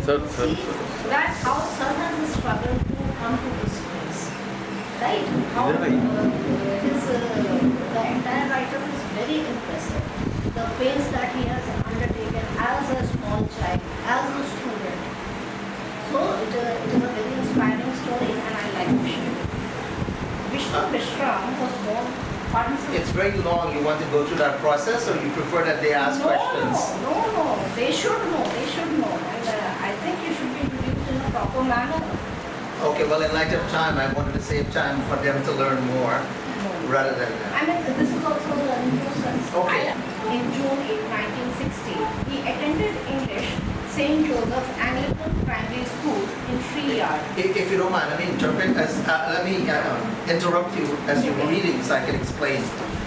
See that how sir has struggled to come to this place, right? How Right. the entire writer is very impressive. The pains that he has undertaken as a small child, as a student. So it is a very inspiring story, and I like Vishnu. Vishnu Bisram was born. Pardon, sir? It's very long. You want to go through that process, or you prefer that they ask questions? No. They should know. And I think you should be introduced in a proper manner. Okay, well, in light of time, I wanted to save time for them to learn more rather than I mean, this is also a learning process. Okay. In June 8, 1960, he attended English St. Joseph's Anglican Primary School in Free Yard. If you don't mind, let me interrupt you as you were reading so I can explain.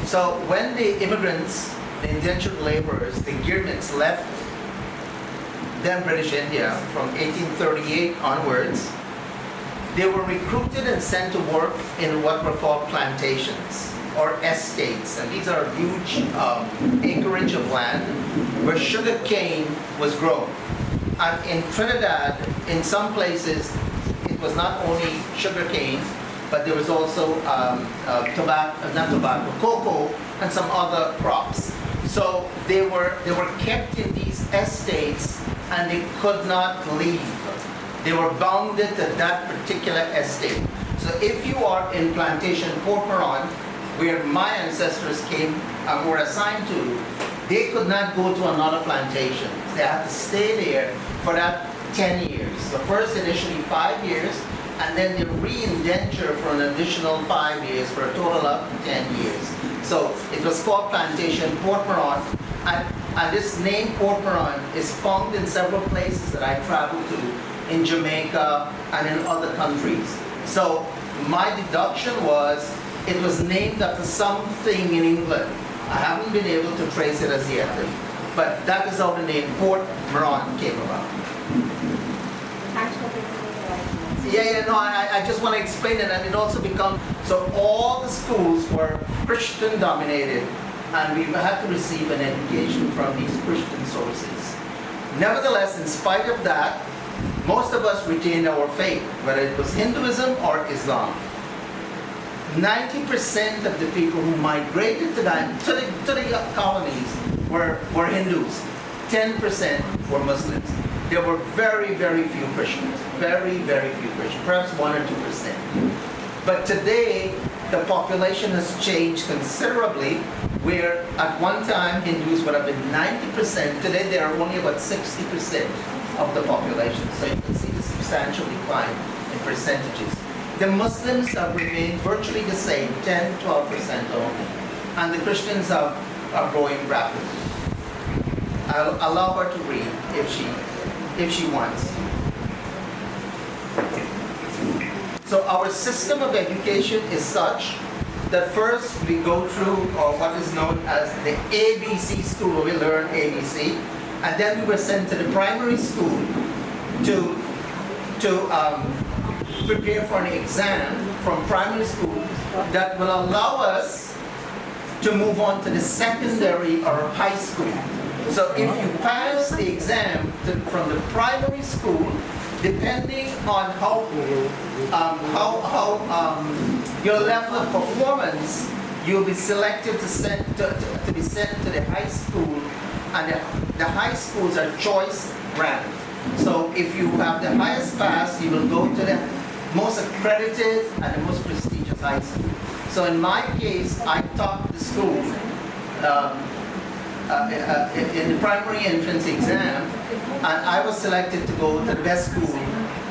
So when the immigrants, the indentured laborers, the Girmits left then British India from 1838 onwards, they were recruited and sent to work in what were called plantations or estates. And these are huge acreage of land where sugar cane was grown. And in Trinidad, in some places, it was not only sugar cane, but there was also cocoa and some other crops. So they were kept in these estates and they could not leave. They were bounded to that particular estate. So if you are in plantation Port Moran, where my ancestors came and were assigned to, they could not go to another plantation. They had to stay there for that 10 years. So first initially 5 years, and then they re-indenture for an additional 5 years for a total of 10 years. So it was called Plantation Port Moran, and this name Port Moran is found in several places that I traveled to, in Jamaica and in other countries. So my deduction was it was named after something in England. I haven't been able to trace it as yet, but that is how the name Port Moran came about. Thanks for taking me. I just want to explain it, and it also becomes, so all the schools were Christian dominated, and we had to receive an education from these Christian sources. Nevertheless, in spite of that, most of us retained our faith, whether it was Hinduism or Islam. 90% of the people who migrated to the colonies were Hindus. 10% were Muslims. There were very, very few Christians. Very, very few Christians. Perhaps 1 or 2%. But today, the population has changed considerably, where at one time Hindus would have been 90%. Today, there are only about 60% of the population. So you can see the substantial decline in percentages. The Muslims have remained virtually the same, 10, 12% only. And the Christians are growing rapidly. I'll allow her to read if she wants. So our system of education is such that first we go through what is known as the ABC school, where we learn ABC, and then we were sent to the primary school to prepare for an exam from primary school that will allow us to move on to the secondary or high school. So if you pass the exam from the primary school, depending on how your level of performance, you'll be selected to be sent to the high school, and the high schools are choice ranked. So if you have the highest pass, you will go to the most accredited and the most prestigious high school. So in my case, I taught the school in the primary entrance exam, and I was selected to go to the best school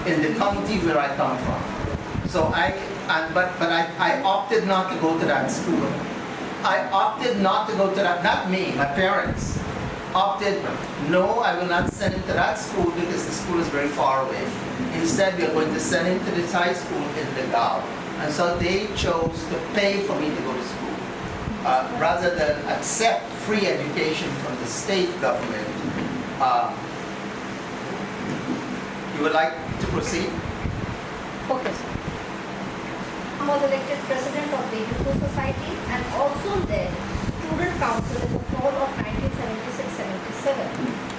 in the county where I come from. So I opted not to go to that school. I opted not to go to that, not me, my parents opted, no, I will not send him to that school because the school is very far away. Instead, we are going to send him to this high school in Lucknow. And so they chose to pay for me to go to school, rather than accept free education from the state government. You would like to proceed? Okay, sir. I was elected president of the Hindu Society and also led Student Council in the fall of 1976-77.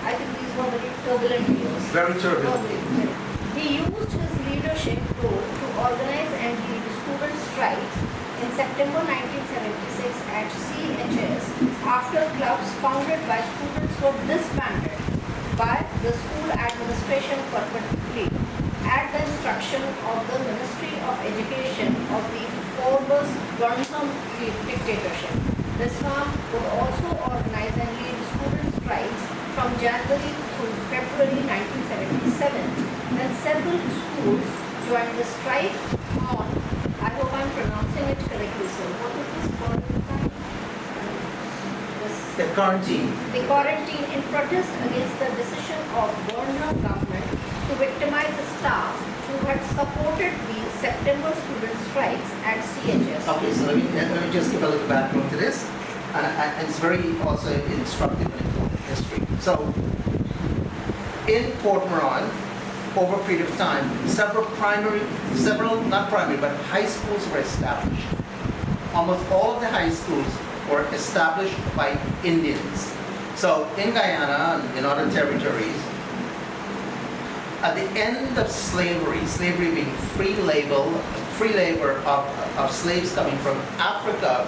I think these were very turbulent years. Very turbulent. He used his leadership role to organize and lead student strikes in September 1976 at CHS after clubs founded by students were disbanded by the school administration permanently at the instruction of the Ministry of Education of the former Burnham dictatorship. Bisram would also organize and lead student strikes from January through February 1977. Then several schools joined the strike on, I hope I'm pronouncing it correctly, sir. What is this called? The quarantine. The quarantine in protest against the decision of Burnham government to victimize the staff who had supported the September student strikes at CHS. Okay, so let me just give a little background to this, and it's very also instructive and important history. So, in Port Moran, over a period of time, several not primary, but high schools were established. Almost all of the high schools were established by Indians. So in Guyana and in other territories, at the end of slavery, slavery being free labor of slaves coming from Africa,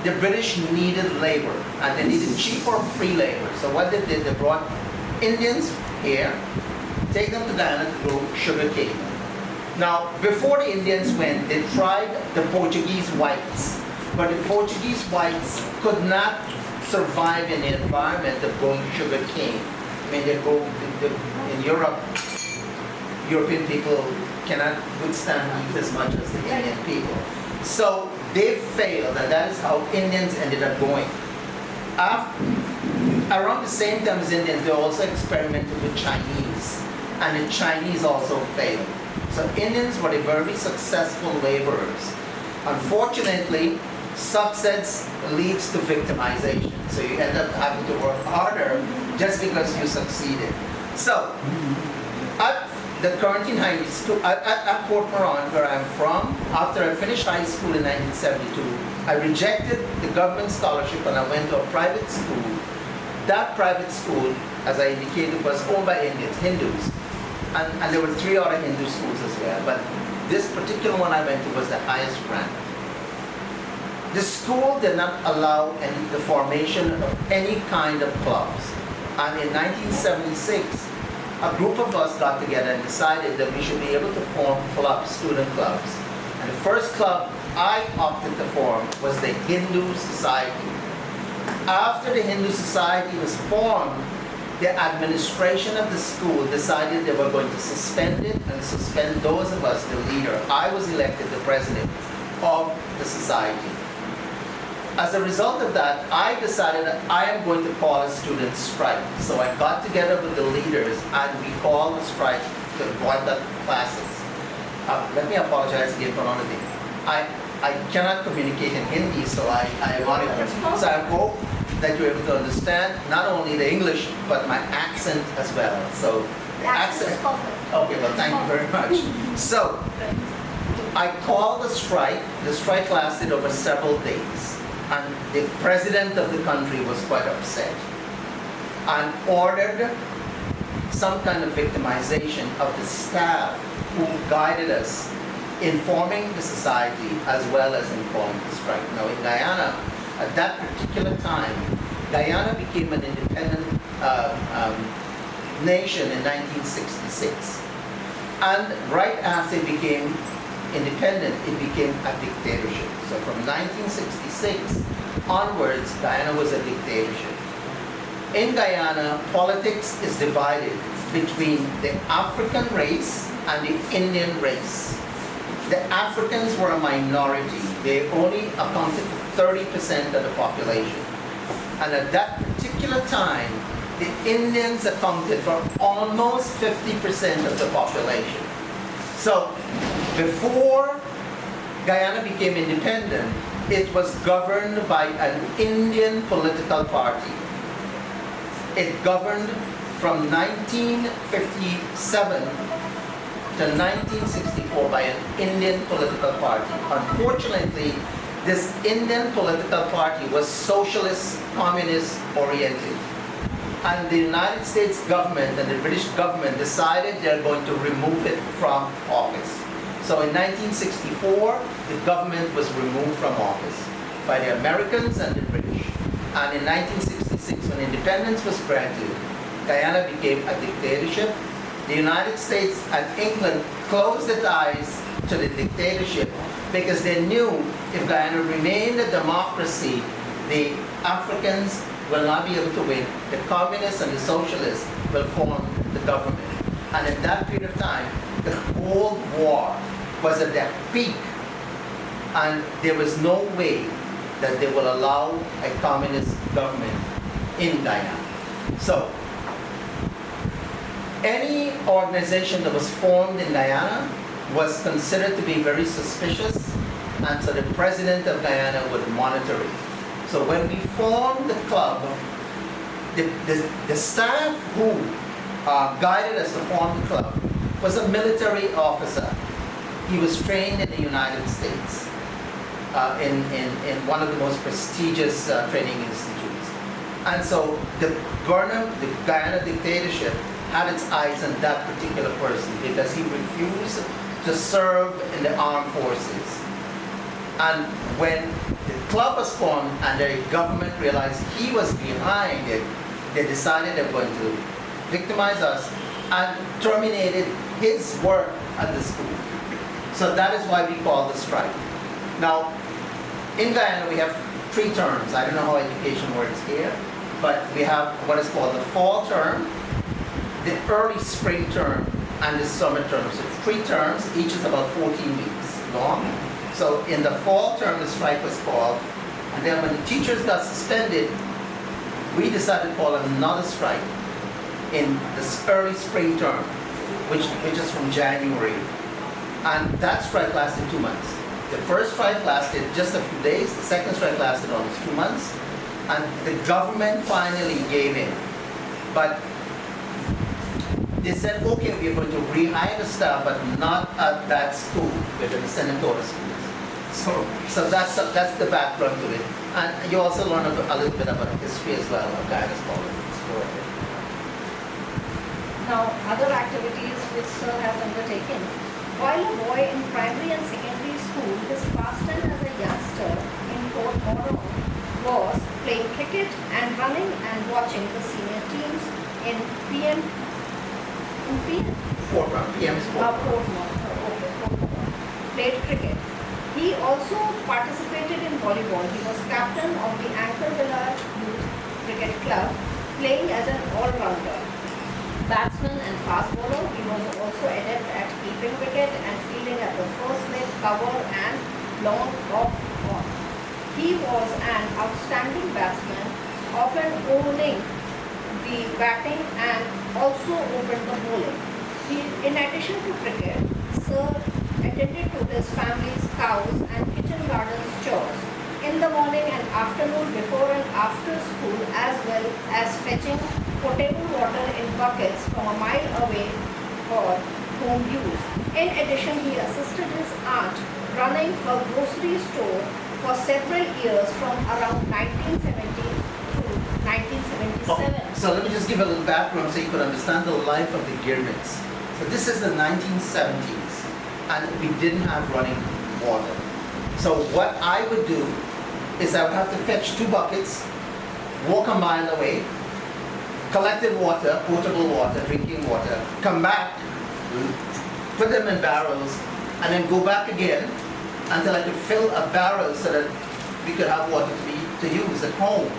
the British needed labor, and they needed cheaper free labor. So what they did, they brought Indians here, take them to Guyana to grow sugar cane. Now, before the Indians went, they tried the Portuguese whites, but the Portuguese whites could not survive in the environment of growing sugar cane. I mean, in Europe, European people cannot withstand heat as much as the Indian people. So they failed, and that is how Indians ended up going. Around the same time as Indians, they also experimented with Chinese, and the Chinese also failed. So Indians were the very successful laborers. Unfortunately, success leads to victimization. So you end up having to work harder just because you succeeded. So, at the quarantine high school, at Port Moran, where I'm from, after I finished high school in 1972, I rejected the government scholarship and I went to a private school. That private school, as I indicated, was owned by Indians, Hindus. And there were 3 other Hindu schools as well, but this particular one I went to was the highest rank. The school did not allow the formation of any kind of clubs. And in 1976, a group of us got together and decided that we should be able to form clubs, student clubs. And the first club I opted to form was the Hindu Society. After the Hindu Society was formed, the administration of the school decided they were going to suspend it and suspend those of us, the leader. I was elected the president of the society. As a result of that, I decided that I am going to call a student strike. So I got together with the leaders and we called the strike to boycott classes. Let me apologize again for another thing. I cannot communicate in Hindi, so I wanted to. So I hope that you're able to understand not only the English, but my accent as well. So the accent. Okay, well, thank you very much. So I called the strike. The strike lasted over several days. And the president of the country was quite upset and ordered some kind of victimization of the staff who guided us in forming the society as well as in calling the strike. Now in Guyana, at that particular time, Guyana became an independent nation in 1966. And right after it became independent, it became a dictatorship. So from 1966 onwards, Guyana was a dictatorship. In Guyana, politics is divided between the African race and the Indian race. The Africans were a minority. They only accounted for 30% of the population. And at that particular time, the Indians accounted for almost 50% of the population. So before Guyana became independent, it was governed by an Indian political party. It governed from 1957 to 1964 by an Indian political party. Unfortunately, this Indian political party was socialist, communist oriented. And the United States government and the British government decided they're going to remove it from office. So in 1964, the government was removed from office by the Americans and the British. And in 1966, when independence was granted, Guyana became a dictatorship. The United States and England closed its eyes to the dictatorship because they knew if Guyana remained a democracy, the Africans will not be able to win. The communists and the socialists will form the government. And in that period of time, the Cold War was at their peak. And there was no way that they will allow a communist government in Guyana. So, any organization that was formed in Guyana was considered to be very suspicious, and so the president of Guyana would monitor it. So when we formed the club, the staff who guided us to form the club was a military officer. He was trained in the United States in one of the most prestigious training institutes. And so the Guyana dictatorship had its eyes on that particular person because he refused to serve in the armed forces. And when the club was formed and the government realized he was behind it, they decided they were going to victimize us and terminated his work at the school. So that is why we call the strike. Now, in Guyana we have 3 terms. I don't know how education works here, but we have what is called the fall term, the early spring term, and the summer term. So 3 terms, each is about 14 weeks long. So in the fall term, the strike was called, and then when the teachers got suspended, we decided to call another strike in this early spring term, which is from January. And that strike lasted 2 months. The first strike lasted just a few days, the second strike lasted almost 2 months, and the government finally gave in. But they said, okay, we're going to rehire the staff, but not at that school. We're going to send them to other schools. So that's the background to it. And you also learn a little bit about history as well of Guyana's politics. Now, other activities which Sir has undertaken. While a boy in primary and secondary school, his pastime as a youngster in Port Moron was playing cricket and running and watching the senior teams in PM. Port Moron. Played cricket. He also participated in volleyball. He was captain of the Anchor Village Youth Cricket Club, playing as an all-rounder. Batsman and fast bowler, he was also adept at keeping wicket and fielding at the first leg, cover and long off on. He was an outstanding batsman, often owning the batting and also opened the bowling. In addition to cricket, Sir attended to his family's cows and kitchen gardens chores in the morning and afternoon before and after school, as well as fetching potable water in buckets from a mile away for home use. In addition, he assisted his aunt running a grocery store for several years from around 1970 to 1977. So let me just give a little background so you could understand the life of the Girmits. So this is the 1970s, and we didn't have running water. So what I would do is I would have to fetch 2 buckets, walk a mile away, collected water, potable water, drinking water, come back, put them in barrels, and then go back again until I could fill a barrel so that we could have water to use at home.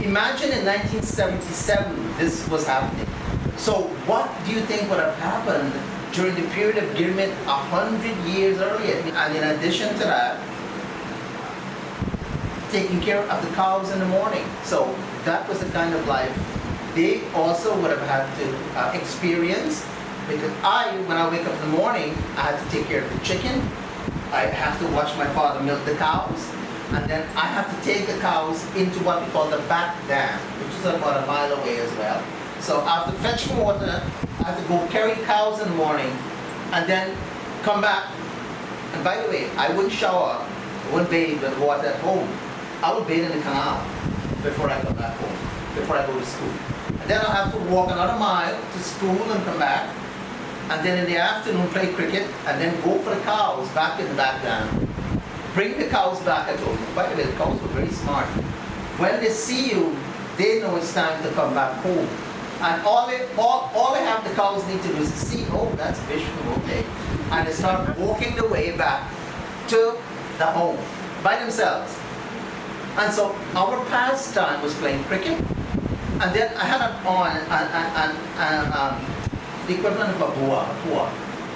Imagine in 1977 this was happening. So what do you think would have happened during the period of Girmit 100 years earlier? And in addition to that, taking care of the cows in the morning. So that was the kind of life they also would have had to experience, because when I wake up in the morning, I had to take care of the chicken. I have to watch my father milk the cows, and then I have to take the cows into what we call the back dam, which is about a mile away as well. So after fetching water, I have to go carry cows in the morning, and then come back. And by the way, I wouldn't shower I wouldn't bathe with water at home. I would bathe in the canal before I come back home, before I go to school. And then I'll have to walk another mile to school and come back. And then in the afternoon play cricket and then go for the cows back in the background. Bring the cows back at home. By the way, the cows were very smart. When they see you, they know it's time to come back home. And all they have the cows need to do is see, oh, that's Vishnu, okay. And they start walking the way back to the home by themselves. And so our pastime was playing cricket. And then I had on the equivalent of a boa.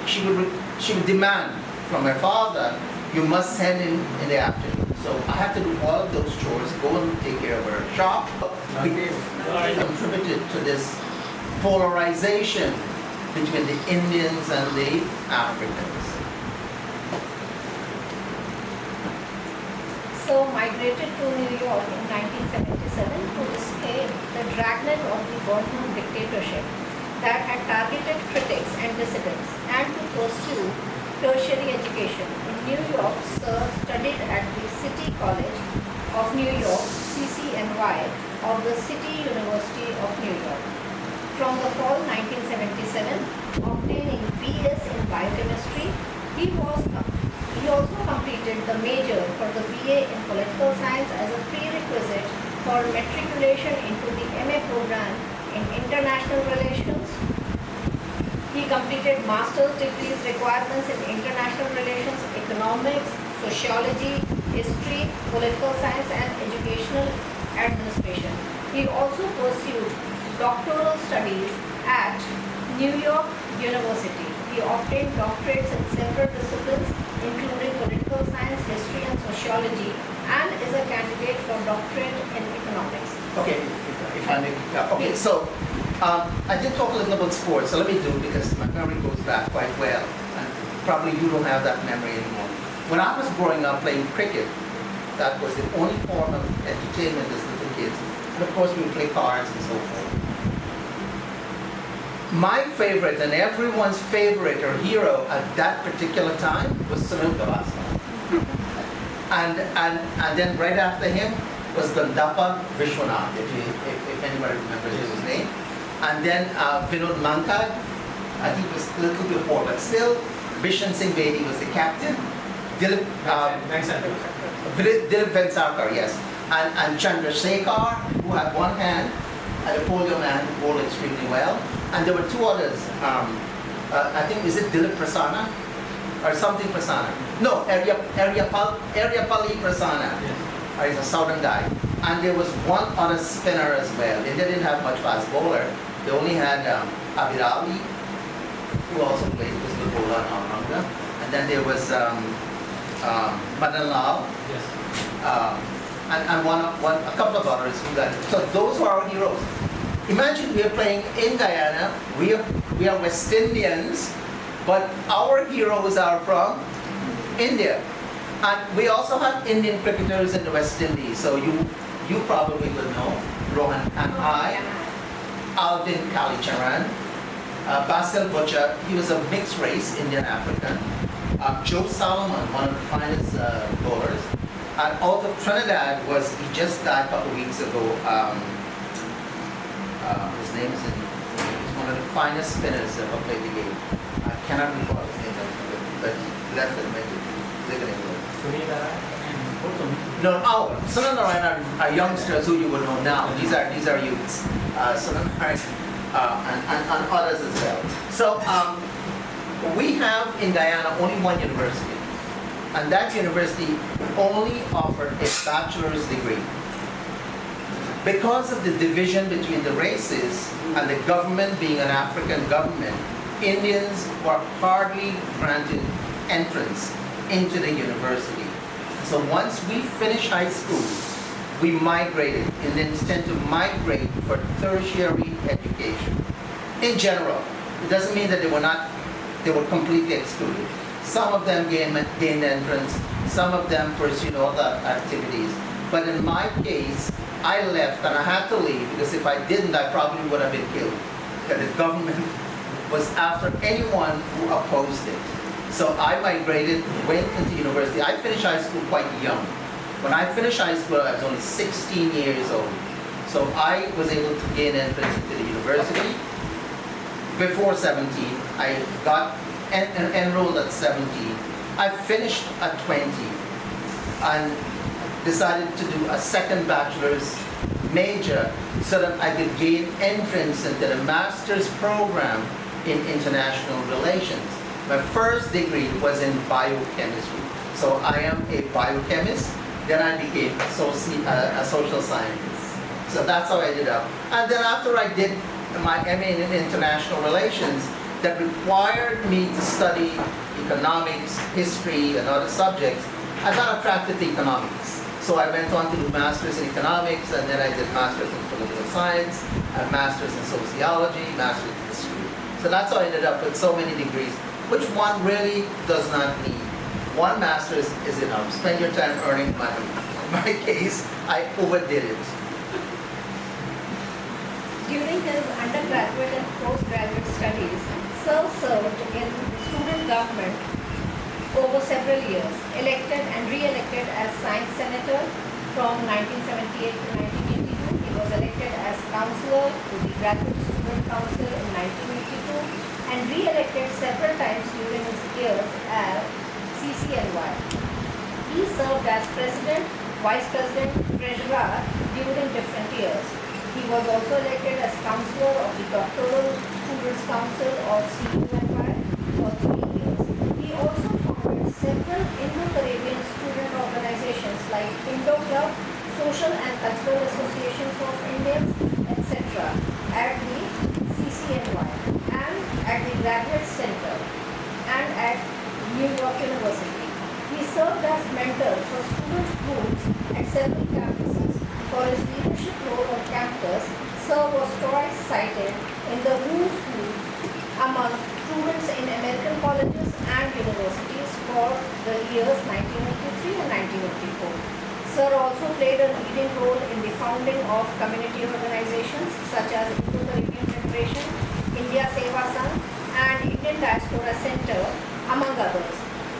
She would demand from her father, you must send in the afternoon. So I have to do all of those chores, go and take care of her shop. We contributed to this polarization between the Indians and the Africans. So migrated to New York in 1977 to escape the dragnet of the Bourbon dictatorship that had targeted critics and dissidents, and to pursue tertiary education. In New York, Sir studied at the City College of New York, CCNY, of the City University of New York. From the fall 1977, obtaining BS in biochemistry, he also completed the major for the BA in political science as a prerequisite for matriculation into the MA program in international relations. He completed master's degrees requirements in international relations, economics, sociology, history, political science, and educational administration. He also pursued doctoral studies at New York University. He obtained doctorates in several disciplines, including political science, history, and sociology, and is a candidate for doctorate in economics. Okay, if I may. Okay, so I did talk a little about sports, so let me do it because my memory goes back quite well, and probably you don't have that memory anymore. When I was growing up playing cricket, that was the only form of entertainment as little kids, and of course we would play cards and so forth. My favorite and everyone's favorite or hero at that particular time was Sunil Gavaskar. And then right after him was Gandappa Vishwanath, if anybody remembers his name. And then Vinod Mankad, I think it was a little before, but still, Bishan Singh Bedi was the captain. Dilip Vensarkar, yes. And Chandrasekhar, who had one hand, and a polio man who bowled extremely well. And there were two others. I think, is it Dilip Prasanna? Or something Prasanna? No, Aryapalli Prasanna. Yes. He's a southern guy. And there was one other spinner as well. They didn't have much fast bowler. They only had Abhiravi, who also played, was the bowler in all-rounder. And then there was Madan Lal. Yes. And a couple of others who got it. So those were our heroes. Imagine we are playing in Guyana, we are West Indians, but our heroes are from India. And we also have Indian cricketers in the West Indies, so you probably will know. Rohan Kanhai, Alvin Kalicharan, Basil Butcher, he was a mixed race, Indian African. Joe Solomon, one of the finest bowlers. And out of Trinidad he just died a couple of weeks ago. His name is he's one of the finest spinners ever played the game. I cannot recall his name, but he left and went to live in England. No, Sunil Narayan are youngsters who you will know now. These are youths. Sunil Narayan and others as well. So we have in Guyana only one university. And that university only offered a bachelor's degree. Because of the division between the races and the government being an African government, Indians were hardly granted entrance into the university. So once we finished high school, we migrated, Indians tend to migrate for tertiary education. In general, it doesn't mean that they were completely excluded. Some of them gained entrance, some of them pursued other activities. But in my case, I left and I had to leave because if I didn't, I probably would have been killed. Because the government was after anyone who opposed it. So I migrated, went into university. I finished high school quite young. When I finished high school, I was only 16 years old. So I was able to gain entrance into the university before 17. I got enrolled at 17. I finished at 20 and decided to do a second bachelor's major so that I could gain entrance into the master's program in international relations. My first degree was in biochemistry. So I am a biochemist, then I became a social scientist. So that's how I ended up. And then after I did my MA in international relations, that required me to study economics, history, and other subjects, I got attracted to economics. So I went on to do masters in economics, and then I did masters in political science, and masters in sociology, masters in history. So that's how I ended up with so many degrees, which one really does not need. One master's is enough. Spend your time earning money. In my case, I overdid it. During his undergraduate and postgraduate studies, Sir served in student government over several years, elected and re-elected as Science Senator from 1978 to 1982. He was elected as Councillor to the Graduate Student Council in 1982 and re-elected several times during his years as CCNY. He served as President, Vice President, Treasurer during different years. He was also elected as Councillor of the Doctoral Students' Council of CUNY for 3 years. He also founded several Indo-Caribbean student organizations like Indo Club, Social and Cultural Associations of Indians, etc. at the CCNY and at the Graduate Center and at New York University. He served as mentor for student groups at several campuses. For his leadership role on campus, Sir was twice cited in the Who's Who among students in American colleges and universities for the years 1983 and 1984. Sir also played a leading role in the founding of community organizations such as Indo-Caribbean Federation, India Seva Sangh, and Indian Diaspora Center, among others.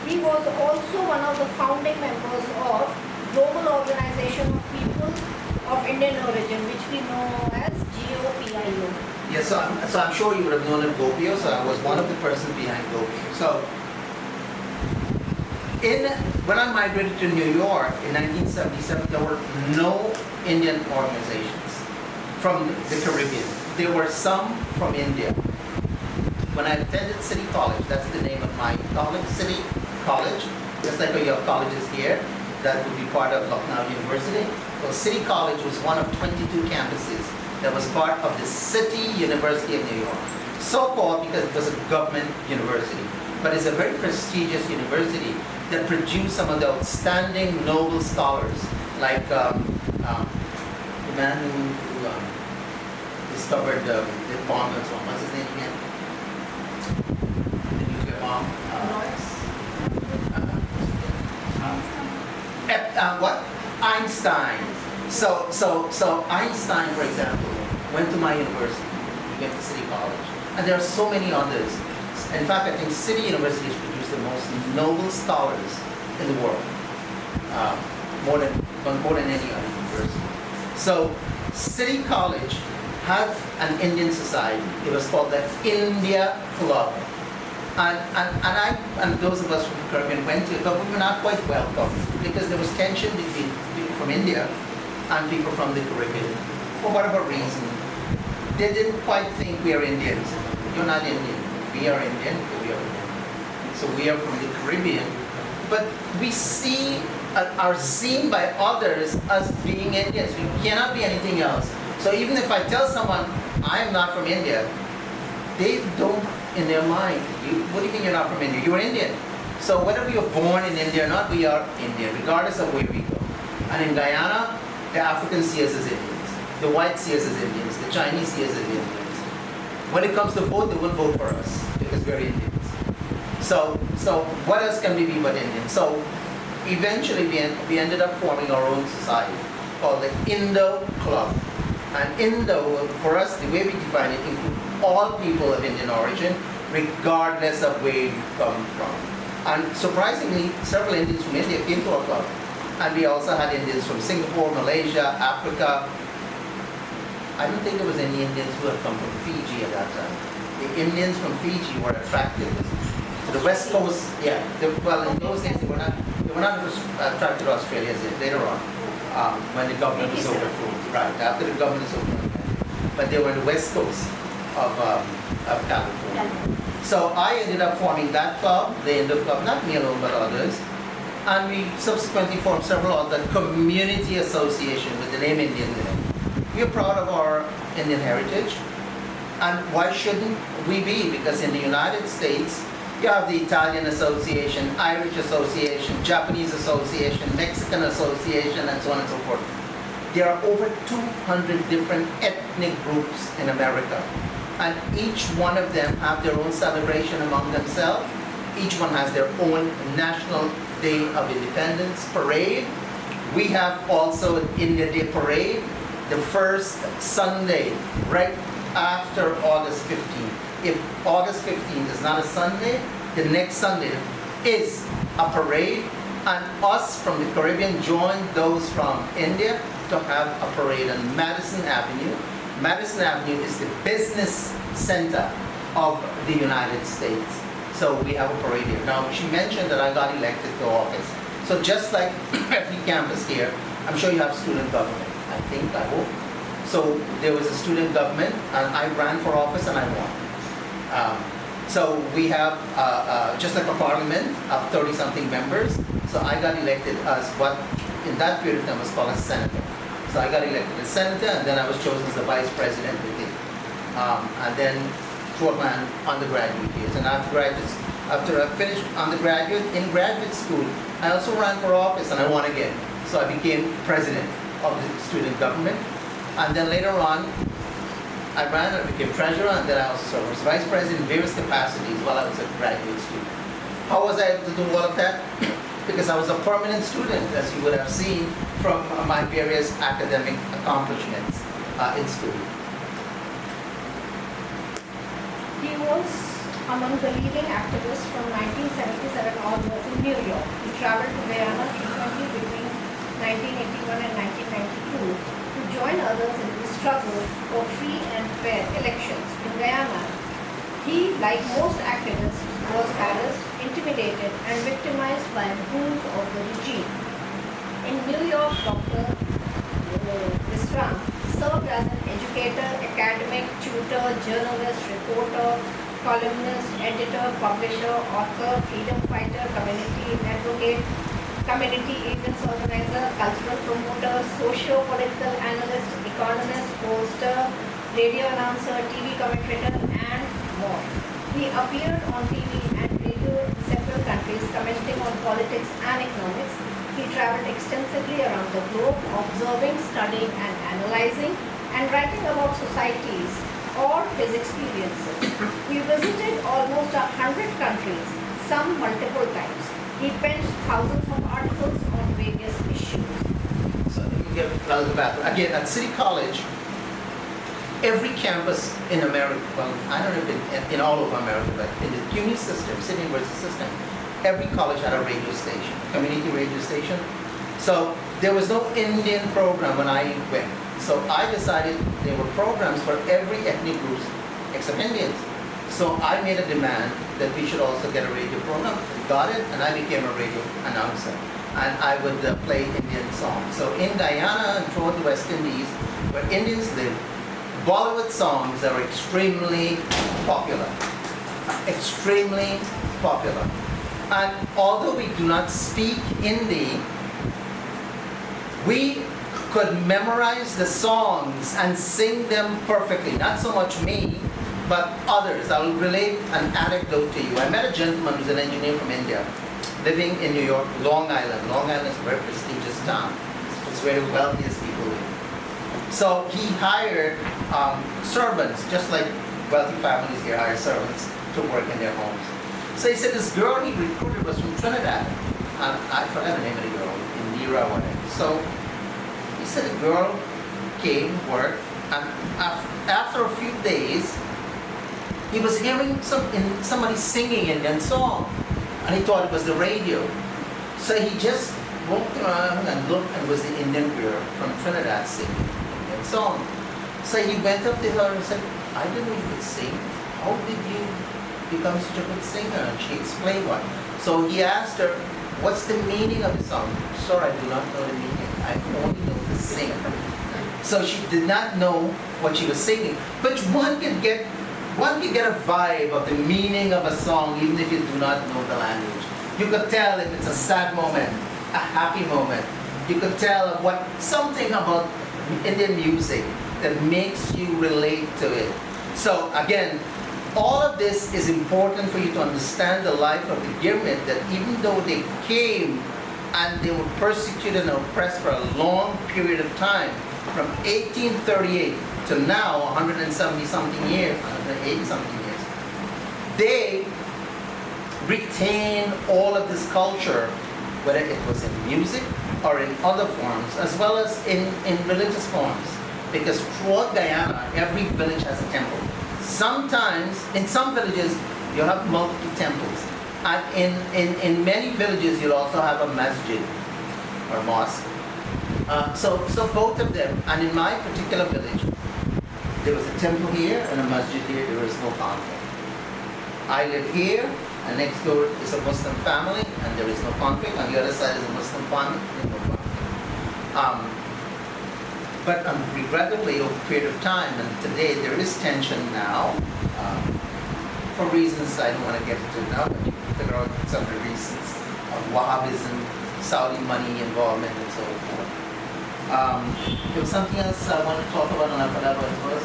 He was also one of the founding members of Global Organization of People of Indian Origin, which we know as GOPIO. Yes, so I'm sure you would have known of GOPIO, so I was one of the persons behind GOPIO. So, when I migrated to New York in 1977, there were no Indian organizations from the Caribbean. There were some from India. When I attended City College, that's the name of my college, City College, just like you have colleges here, that would be part of Lucknow University. Well, City College was one of 22 campuses that was part of the City University of New York. So-called because it was a government university, but it's a very prestigious university that produced some of the outstanding Nobel scholars, like the man who discovered the bomb and so on. What's his name again? The nuclear bomb. What? Einstein. So Einstein, for example, went to my university. He went to City College, and there are so many others. In fact, I think City University has produced the most Nobel scholars in the world, more than any other university. So City College had an Indian society. It was called the India Club. And those of us from the Caribbean went to it, but we were not quite welcome because there was tension between people from India and people from the Caribbean. For whatever reason, they didn't quite think we are Indians. You're not Indian. We are Indian. We are Indian. So we are from the Caribbean, but we are seen by others as being Indians. We cannot be anything else. So even if I tell someone I am not from India, they don't, in their mind, what do you mean you're not from India? You're Indian. So whether we are born in India or not, we are Indian, regardless of where we go. And in Guyana, the Africans see us as Indians. The whites see us as Indians. The Chinese see us as Indians. When it comes to vote, they won't vote for us because we're Indians. So what else can we be but Indian? So eventually we ended up forming our own society called the Indo Club. And Indo, for us, the way we define it, includes all people of Indian origin, regardless of where you come from. And surprisingly, several Indians from India came to our club. And we also had Indians from Singapore, Malaysia, Africa. I don't think there was any Indians who had come from Fiji at that time. The Indians from Fiji were attracted to the West Coast. Yeah, well, in those days they were not attracted to Australia as later on, when the government was overthrown. Right, after the government was overthrown. But they were on the West Coast of California. So I ended up forming that club, the Indo Club, not me alone, but others. And we subsequently formed several other community associations with the name Indians in it. We are proud of our Indian heritage. And why shouldn't we be? Because in the United States, you have the Italian Association, Irish Association, Japanese Association, Mexican Association, and so on and so forth. There are over 200 different ethnic groups in America. And each one of them have their own celebration among themselves. Each one has their own National Day of Independence parade. We have also an India Day parade, the first Sunday, right after August 15th. If August 15th is not a Sunday, the next Sunday is a parade, and us from the Caribbean join those from India to have a parade on Madison Avenue. Madison Avenue is the business center of the United States. So we have a parade here. Now, she mentioned that I got elected to office. So just like every campus here, I'm sure you have student government, I think, I hope. So there was a student government, and I ran for office and I won. So we have, just like a parliament of 30-something members, so I got elected as what in that period of time was called a senator. So I got elected as senator, and then I was chosen as the vice president with it. And then throughout my undergraduate years. And after I finished undergraduate, in graduate school, I also ran for office and I won again. So I became president of the student government. And then later on, I became treasurer, and then I also served as vice president in various capacities while I was a graduate student. How was I able to do all of that? Because I was a permanent student, as you would have seen from my various academic accomplishments in school. He was among the leading activists from 1977 onwards in New York. He traveled to Guyana frequently between 1981 and 1992 to join others in the struggle for free and fair elections. In Guyana, he, like most activists, was harassed, intimidated, and victimized by goons of the regime. In New York, Dr. Bisram served as an educator, academic, tutor, journalist, reporter, columnist, editor, publisher, author, freedom fighter, community advocate, community events organizer, cultural promoter, socio-political analyst, economist, poster, radio announcer, TV commentator, and more. He appeared on TV and radio in several countries commenting on politics and economics. He traveled extensively around the globe, observing, studying, and analyzing, and writing about societies or his experiences. He visited almost 100 countries, some multiple times. He penned thousands of articles on various issues. So let me get a little background. Again, at City College, every campus in America, well, I don't know if in all of America, but in the CUNY system, City University system, every college had a radio station, community radio station. So there was no Indian program when I went. So I decided there were programs for every ethnic group except Indians. So I made a demand that we should also get a radio program. We got it, and I became a radio announcer. And I would play Indian songs. So in Guyana and throughout the West Indies, where Indians live, Bollywood songs are extremely popular. Extremely popular. And although we do not speak Hindi, we could memorize the songs and sing them perfectly. Not so much me, but others. I will relate an anecdote to you. I met a gentleman who's an engineer from India, living in New York, Long Island. Long Island is a very prestigious town. It's where the wealthiest people live. So he hired servants, just like wealthy families here hire servants to work in their homes. So he said this girl he recruited was from Trinidad. I forgot the name of the girl, Indira or whatever. So he said a girl came, worked, and after a few days, he was hearing somebody singing Indian song. and he thought it was the radio. So he just walked around and looked, and it was the Indian girl from Trinidad singing Indian song. So he went up to her and said, I didn't know you could sing. How did you become such a good singer? And she explained what. So he asked her, what's the meaning of the song? Sir, I do not know the meaning. I only know the sing. So she did not know what she was singing. But one can get a vibe of the meaning of a song even if you do not know the language. You could tell if it's a sad moment, a happy moment. You could tell something about Indian music that makes you relate to it. So again, all of this is important for you to understand the life of the Girmit, that even though they came and they were persecuted and oppressed for a long period of time, from 1838 to now, 170 something years, 180 something years, they retain all of this culture, whether it was in music or in other forms, as well as in religious forms. Because throughout Guyana, every village has a temple. Sometimes, in some villages, you have multiple temples. And in many villages, you'll also have a masjid or mosque. So both of them. And in my particular village, there was a temple here and a masjid here. There was no conflict. I live here, and next door is a Muslim family, and there is no conflict. On the other side is a Muslim family, there's no conflict. But regrettably, over a period of time, and today there is tension now, for reasons I don't want to get into now, but you can figure out some of the reasons of Wahhabism, Saudi money involvement, and so forth. There was something else I wanted to talk about, and I forgot what it was.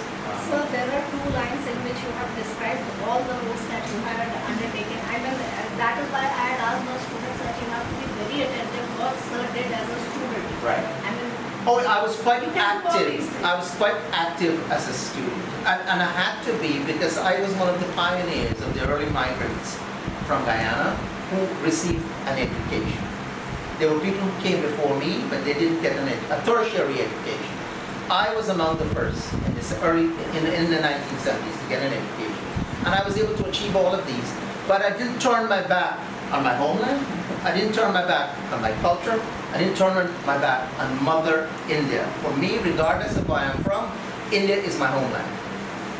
So there are two lines in which you have described all the roles that you had undertaken. I mean, that is why I had asked the students that you have to be very attentive what sir did as a student. Right. I mean, I was quite You can call active. these things. I was quite active as a student, and I had to be because I was one of the pioneers of the early migrants from Guyana who received an education. There were people who came before me, but they didn't get a tertiary education. I was among the first in the 1970s to get an education, and I was able to achieve all of these. But I didn't turn my back on my homeland. I didn't turn my back on my culture. I didn't turn my back on Mother India. For me, regardless of where I'm from, India is my homeland.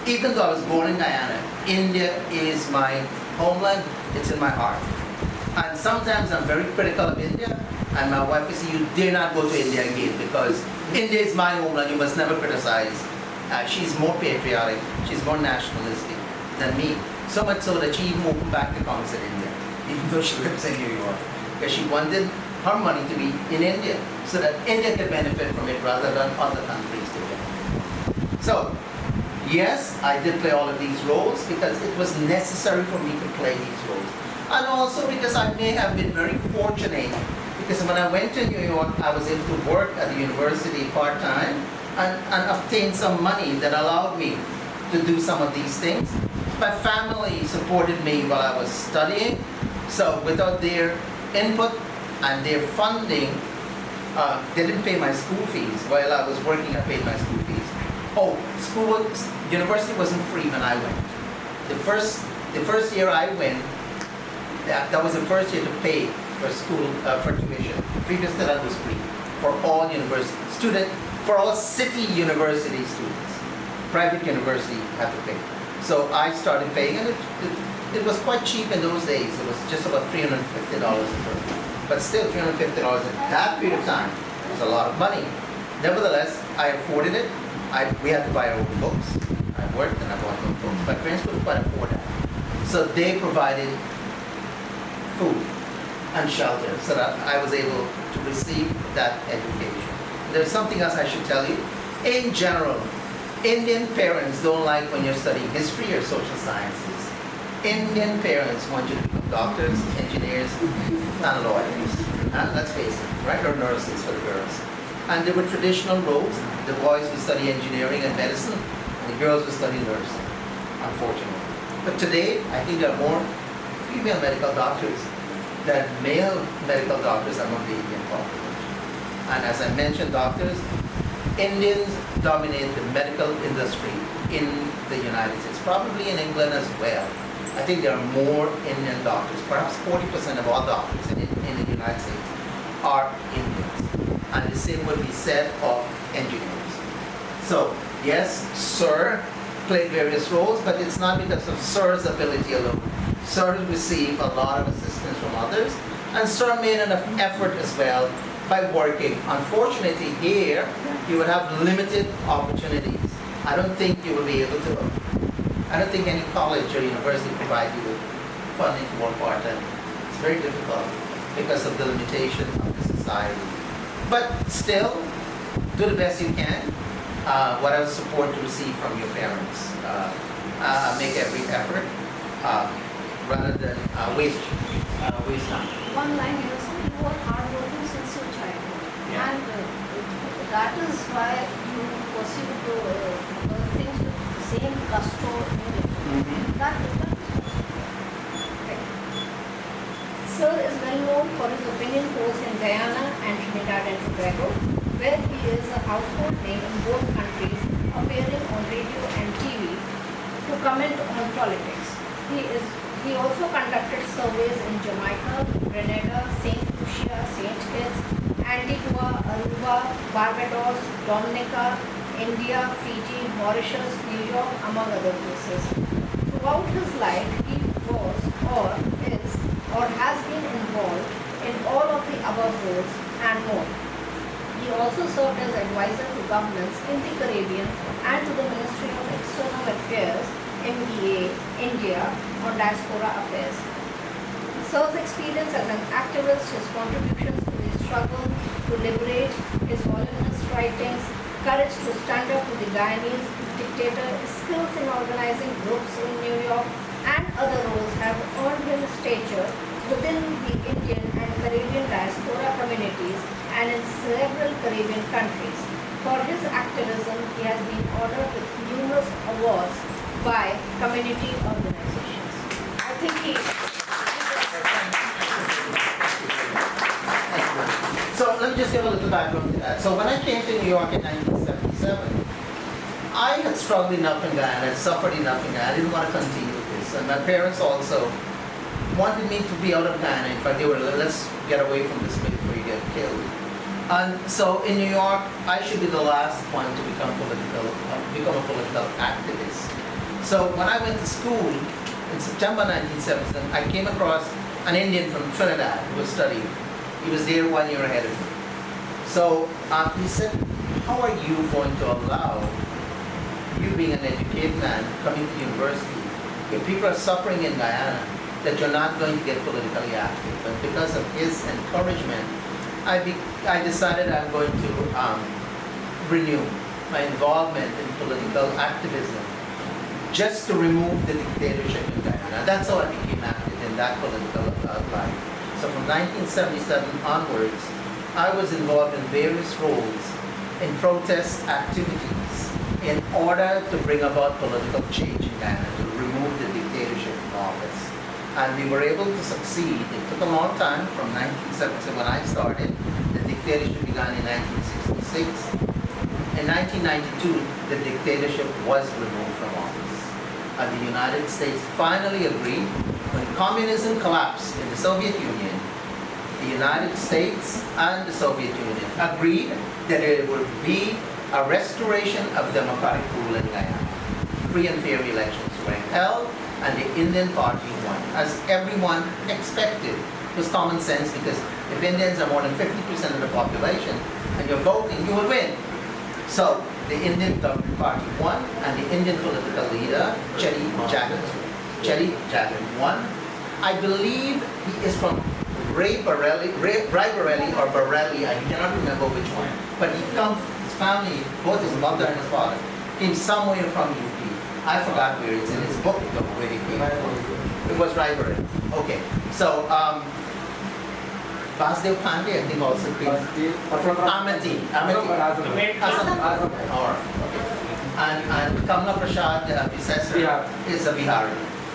Even though I was born in Guyana, India is my homeland. It's in my heart. And sometimes I'm very critical of India, and my wife will say, you dare not go to India again, because India is my homeland, you must never criticize. She's more patriotic, she's more nationalistic than me. So much so that she even opened back accounts in India, even though she lives in New York. Because she wanted her money to be in India, so that India could benefit from it rather than other countries to benefit. So, yes, I did play all of these roles because it was necessary for me to play these roles. And also because I may have been very fortunate, because when I went to New York, I was able to work at the university part-time and obtain some money that allowed me to do some of these things. My family supported me while I was studying, so without their input and their funding, they didn't pay my school fees. While I was working, I paid my school fees. University wasn't free when I went. The first year I went, that was the first year to pay for school, for tuition. Previous to that was free for all for all city university students. Private university had to pay. So I started paying, and it was quite cheap in those days. It was just about $350 a term. But still, $350 at that period of time was a lot of money. Nevertheless, I afforded it. We had to buy our own books. I worked and I bought my own books. My parents couldn't quite afford that. So they provided food and shelter so that I was able to receive that education. There's something else I should tell you. In general, Indian parents don't like when you're studying history or social sciences. Indian parents want you to become doctors, engineers, and lawyers. Let's face it, right? Or nurses for the girls. And there were traditional roles. The boys would study engineering and medicine, and the girls would study nursing, unfortunately. But today, I think there are more female medical doctors than male medical doctors among the Indian population. And as I mentioned, doctors, Indians dominate the medical industry in the United States, probably in England as well. I I think there are more Indian doctors, perhaps 40% of all doctors in the United States are Indians. And the same would be said of engineers. So, yes, Sir played various roles, but it's not because of Sir's ability alone. Sir received a lot of assistance from others, and Sir made an effort as well by working. Unfortunately, here, you would have limited opportunities. I don't think you will be able to, I don't think any college or university provide you with funding to work part-time. It's very difficult because of the limitation of the society. But still, do the best you can. Whatever support you receive from your parents, make every effort rather than waste time. One line you said you were hardworking since your childhood, Yeah. and that is why you pursue things with the same gusto. That is right. Sir is well known for his opinion polls in Guyana and Trinidad and Tobago, where he is a household name in both countries, appearing on radio and TV to comment on politics. He also conducted surveys in Jamaica, Grenada, St. Lucia, St. Kitts, Antigua, Aruba, Barbados, Dominica, India, Fiji, Mauritius, New York, among other places. Throughout his life, he was or is or has been involved in all of the above roles and more. He also served as advisor to governments in the Caribbean and to the Ministry of External Affairs, MBA, India, on diaspora affairs. Sir's experience as an activist, his contributions to the struggle to liberate, his voluminous writings, courage to stand up to the Guyanese dictator, his skills in organizing groups in New York, and other roles have earned him stature within the Indian and Caribbean diaspora communities and in several Caribbean countries. For his activism, he has been honored with numerous awards by community organizations. I think he... So let me just give a little background to that. So when I came to New York in 1977, I had struggled enough in Guyana, had suffered enough in Guyana. I didn't want to continue with this. And my parents also wanted me to be out of Guyana. In fact, they were, let's get away from this place before you get killed. And so in New York, I should be the last one to become a political activist. So when I went to school in September 1977, I came across an Indian from Trinidad who was studying. He was there 1 year ahead of me. So he said, how are you going to allow, you being an educated man coming to university, if people are suffering in Guyana, that you're not going to get politically active? But because of his encouragement, I decided I'm going to renew my involvement in political activism just to remove the dictatorship in Guyana. That's how I became active in that political life. So from 1977 onwards, I was involved in various roles in protest activities in order to bring about political change in Guyana, to remove the dictatorship from office. And we were able to succeed. It took a long time from 1977 when I started. The dictatorship began in 1966. In 1992, the dictatorship was removed from office. And the United States finally agreed, when communism collapsed in the Soviet Union, the United States and the Soviet Union agreed that there would be a restoration of democratic rule in Guyana. Free and fair elections were held, and the Indian party won, as everyone expected. It was common sense, because if Indians are more than 50% of the population and you're voting, you will win. So the Indian government party won, and the Indian political leader, Chetty Jagat, won. I believe he is from Raebareli or Bareli, I cannot remember which one. But he comes, his family, both his mother and his father, came somewhere from UP. I forgot where it's in his book, though, where he came from. It was Raebareli. Okay, so Vasdev Pandey, I think also came from Amity. All right. And Kamla Prasad Bisram is a Bihari.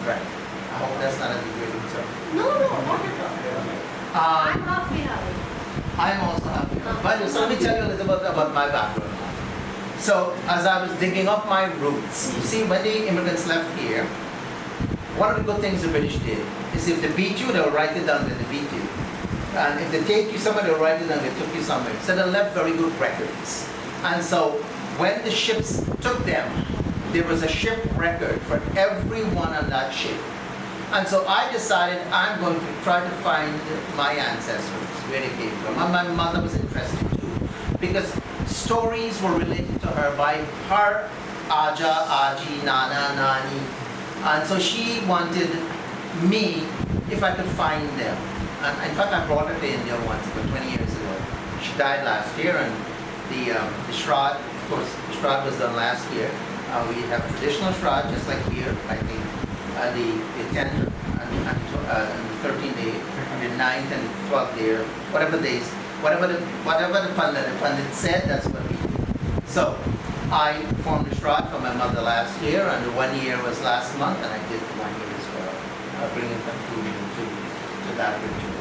Right. I hope that's not a degrading term. No, not at all. I'm half Bihari. I'm also half Bihari. But so let me tell you a little bit about my background. So as I was digging up my roots, you see, when the immigrants left here, one of the good things the British did is if they beat you, they'll write it down that they beat you. And if they take you somewhere, they'll write it down they took you somewhere. So they left very good records. And so when the ships took them, there was a ship record for everyone on that ship. And so I decided I'm going to try to find my ancestors, where they came from. And my mother was interested too, because stories were related to her by her Aja, Aji, Nana, Nani. And so she wanted me, if I could find them. And in fact, I brought her to India once, about 20 years ago. She died last year, and the Shraddh, of course, the Shraddh was done last year. We have traditional Shraddh, just like here, I think, the 10th and the 13th day, and the 9th and the 12th day, whatever days, whatever the Pandit said, that's what we do. So, I performed the Shraddh for my mother last year, and the 1 year was last month, and I did the 1 year as well, bringing conclusion to that ritual.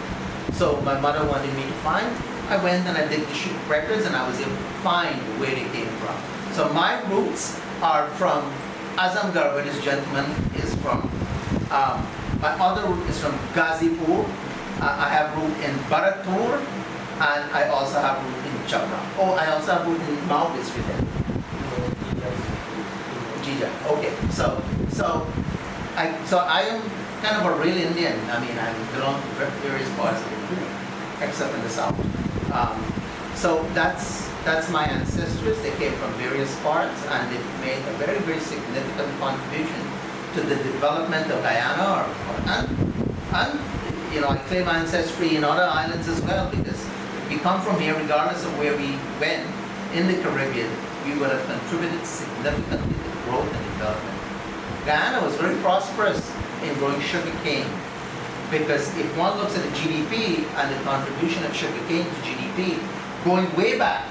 So my mother wanted me to find. I went and I did the ship records, and I was able to find where they came from. So my roots are from Azamgarh, where this gentleman is from. My other root is from Ghazipur. I have root in Bharatpur, and I also have root in Chhabra. Oh, I also have root in Mao district. Jija. Okay. So I am kind of a real Indian. I mean, I belong to various parts of India, except in the south. So that's my ancestors. They came from various parts, and they made a very, very significant contribution to the development of Guyana. And you know, I claim ancestry in other islands as well, because if we come from here, regardless of where we went in the Caribbean, we would have contributed significantly to the growth and development. Guyana was very prosperous in growing sugar cane, because if one looks at the GDP and the contribution of sugar cane to GDP, going way back,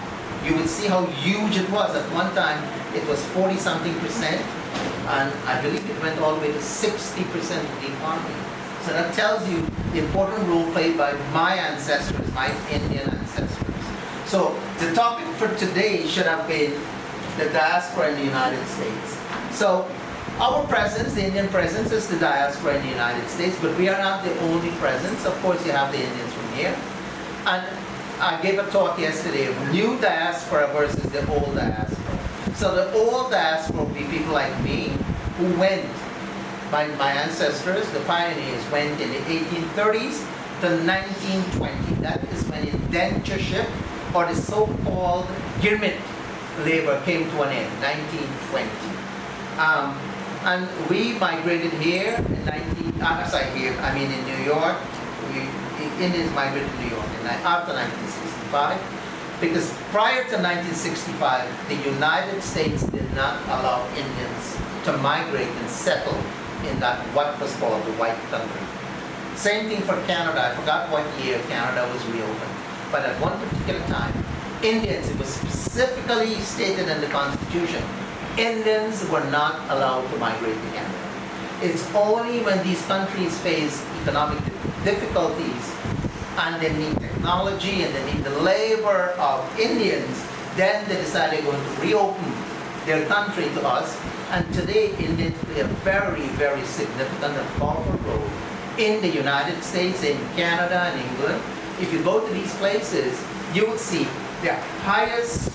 you would see how huge it was. At one time, it was 40-something%, and I believe it went all the way to 60% of the economy. So that tells you the important role played by my ancestors, my Indian ancestors. So the topic for today should have been the diaspora in the United States. So our presence, the Indian presence, is the diaspora in the United States, but we are not the only presence. Of course, you have the Indians from here. And I gave a talk yesterday of new diaspora versus the old diaspora. So the old diaspora would be people like me who went, my ancestors, the pioneers, went in the 1830s to 1920. That is when indentureship, or the so-called girmit labor, came to an end, 1920. And we migrated here in in New York. Indians migrated to New York after 1965, because prior to 1965, the United States did not allow Indians to migrate and settle in that what was called the white country. Same thing for Canada. I forgot what year Canada was reopened, but at one particular time, Indians, it was specifically stated in the Constitution, Indians were not allowed to migrate to Canada. It's only when these countries face economic difficulties and they need technology and they need the labor of Indians, then they decide they're going to reopen their country to us. And today, Indians play a very, very significant and powerful role in the United States, in Canada, and England. If you go to these places, you will see their highest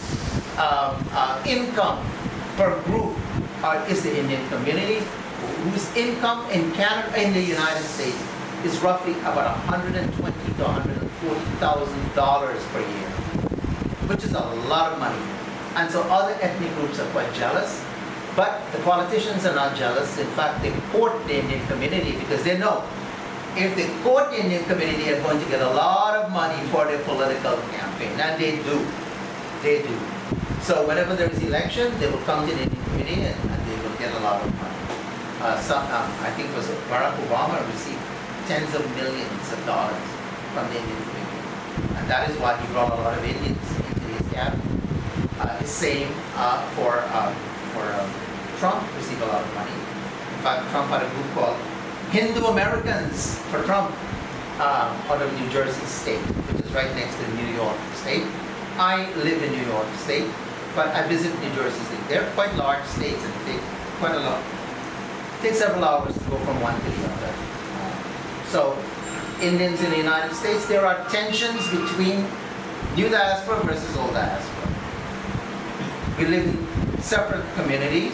income per group is the Indian community, whose income in Canada, in the United States, is roughly about $120,000 to $140,000 per year, which is a lot of money. And so other ethnic groups are quite jealous, but the politicians are not jealous. In fact, they court the Indian community, because they know if they court the Indian community, they're going to get a lot of money for their political campaign, and they do. They do. So whenever there is election, they will come to the Indian community and they will get a lot of money. I think it was Barack Obama received tens of millions of dollars from the Indian community, and that is why he brought a lot of Indians into his cabinet. The same for Trump, received a lot of money. In fact, Trump had a group called Hindu Americans for Trump out of New Jersey State, which is right next to New York State. I live in New York State, but I visit New Jersey State. They're quite large states and take quite a lot takes several hours to go from one to the other. So Indians in the United States, there are tensions between new diaspora versus old diaspora. We live in separate communities.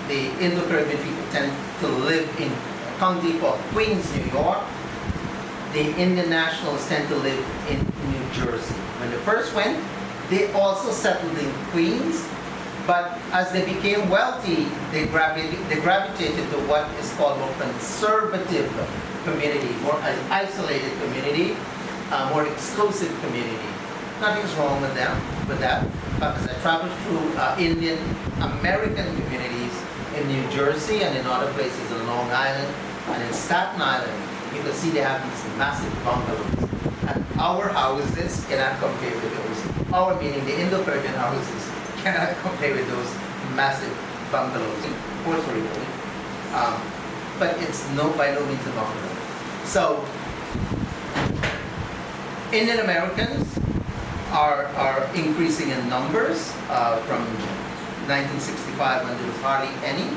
The Indo-Caribbean people tend to live in a county called Queens, New York. The Indian nationals tend to live in New Jersey. When they first went, they also settled in Queens, but as they became wealthy, they gravitated to what is called more conservative community, more isolated community, more exclusive community. Nothing's wrong with them, with that. But as I traveled through Indian American communities in New Jersey and in other places in Long Island and in Staten Island, you can see they have these massive bungalows. And our houses cannot compare with those. Our meaning the Indo-Caribbean houses cannot compare with those massive bungalows in Puerto Rico. But it's by no means a bungalow. So Indian Americans are increasing in numbers from 1965 when there was hardly any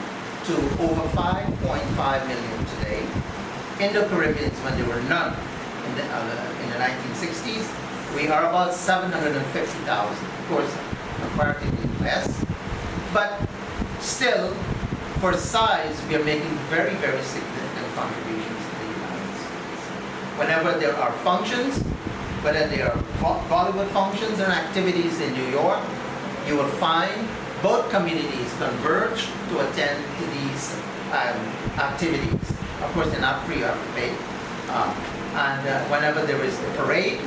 to over 5.5 million today. Indo-Caribbeans when there were none in the 1960s, we are about 750,000. Of course, comparatively less, but still, for size, we are making very, very significant contributions to the United States. Whenever there are functions, whether they are Bollywood functions and activities in New York, you will find both communities converge to attend to these activities. Of course, they're not free, you have to pay. Whenever there is a parade,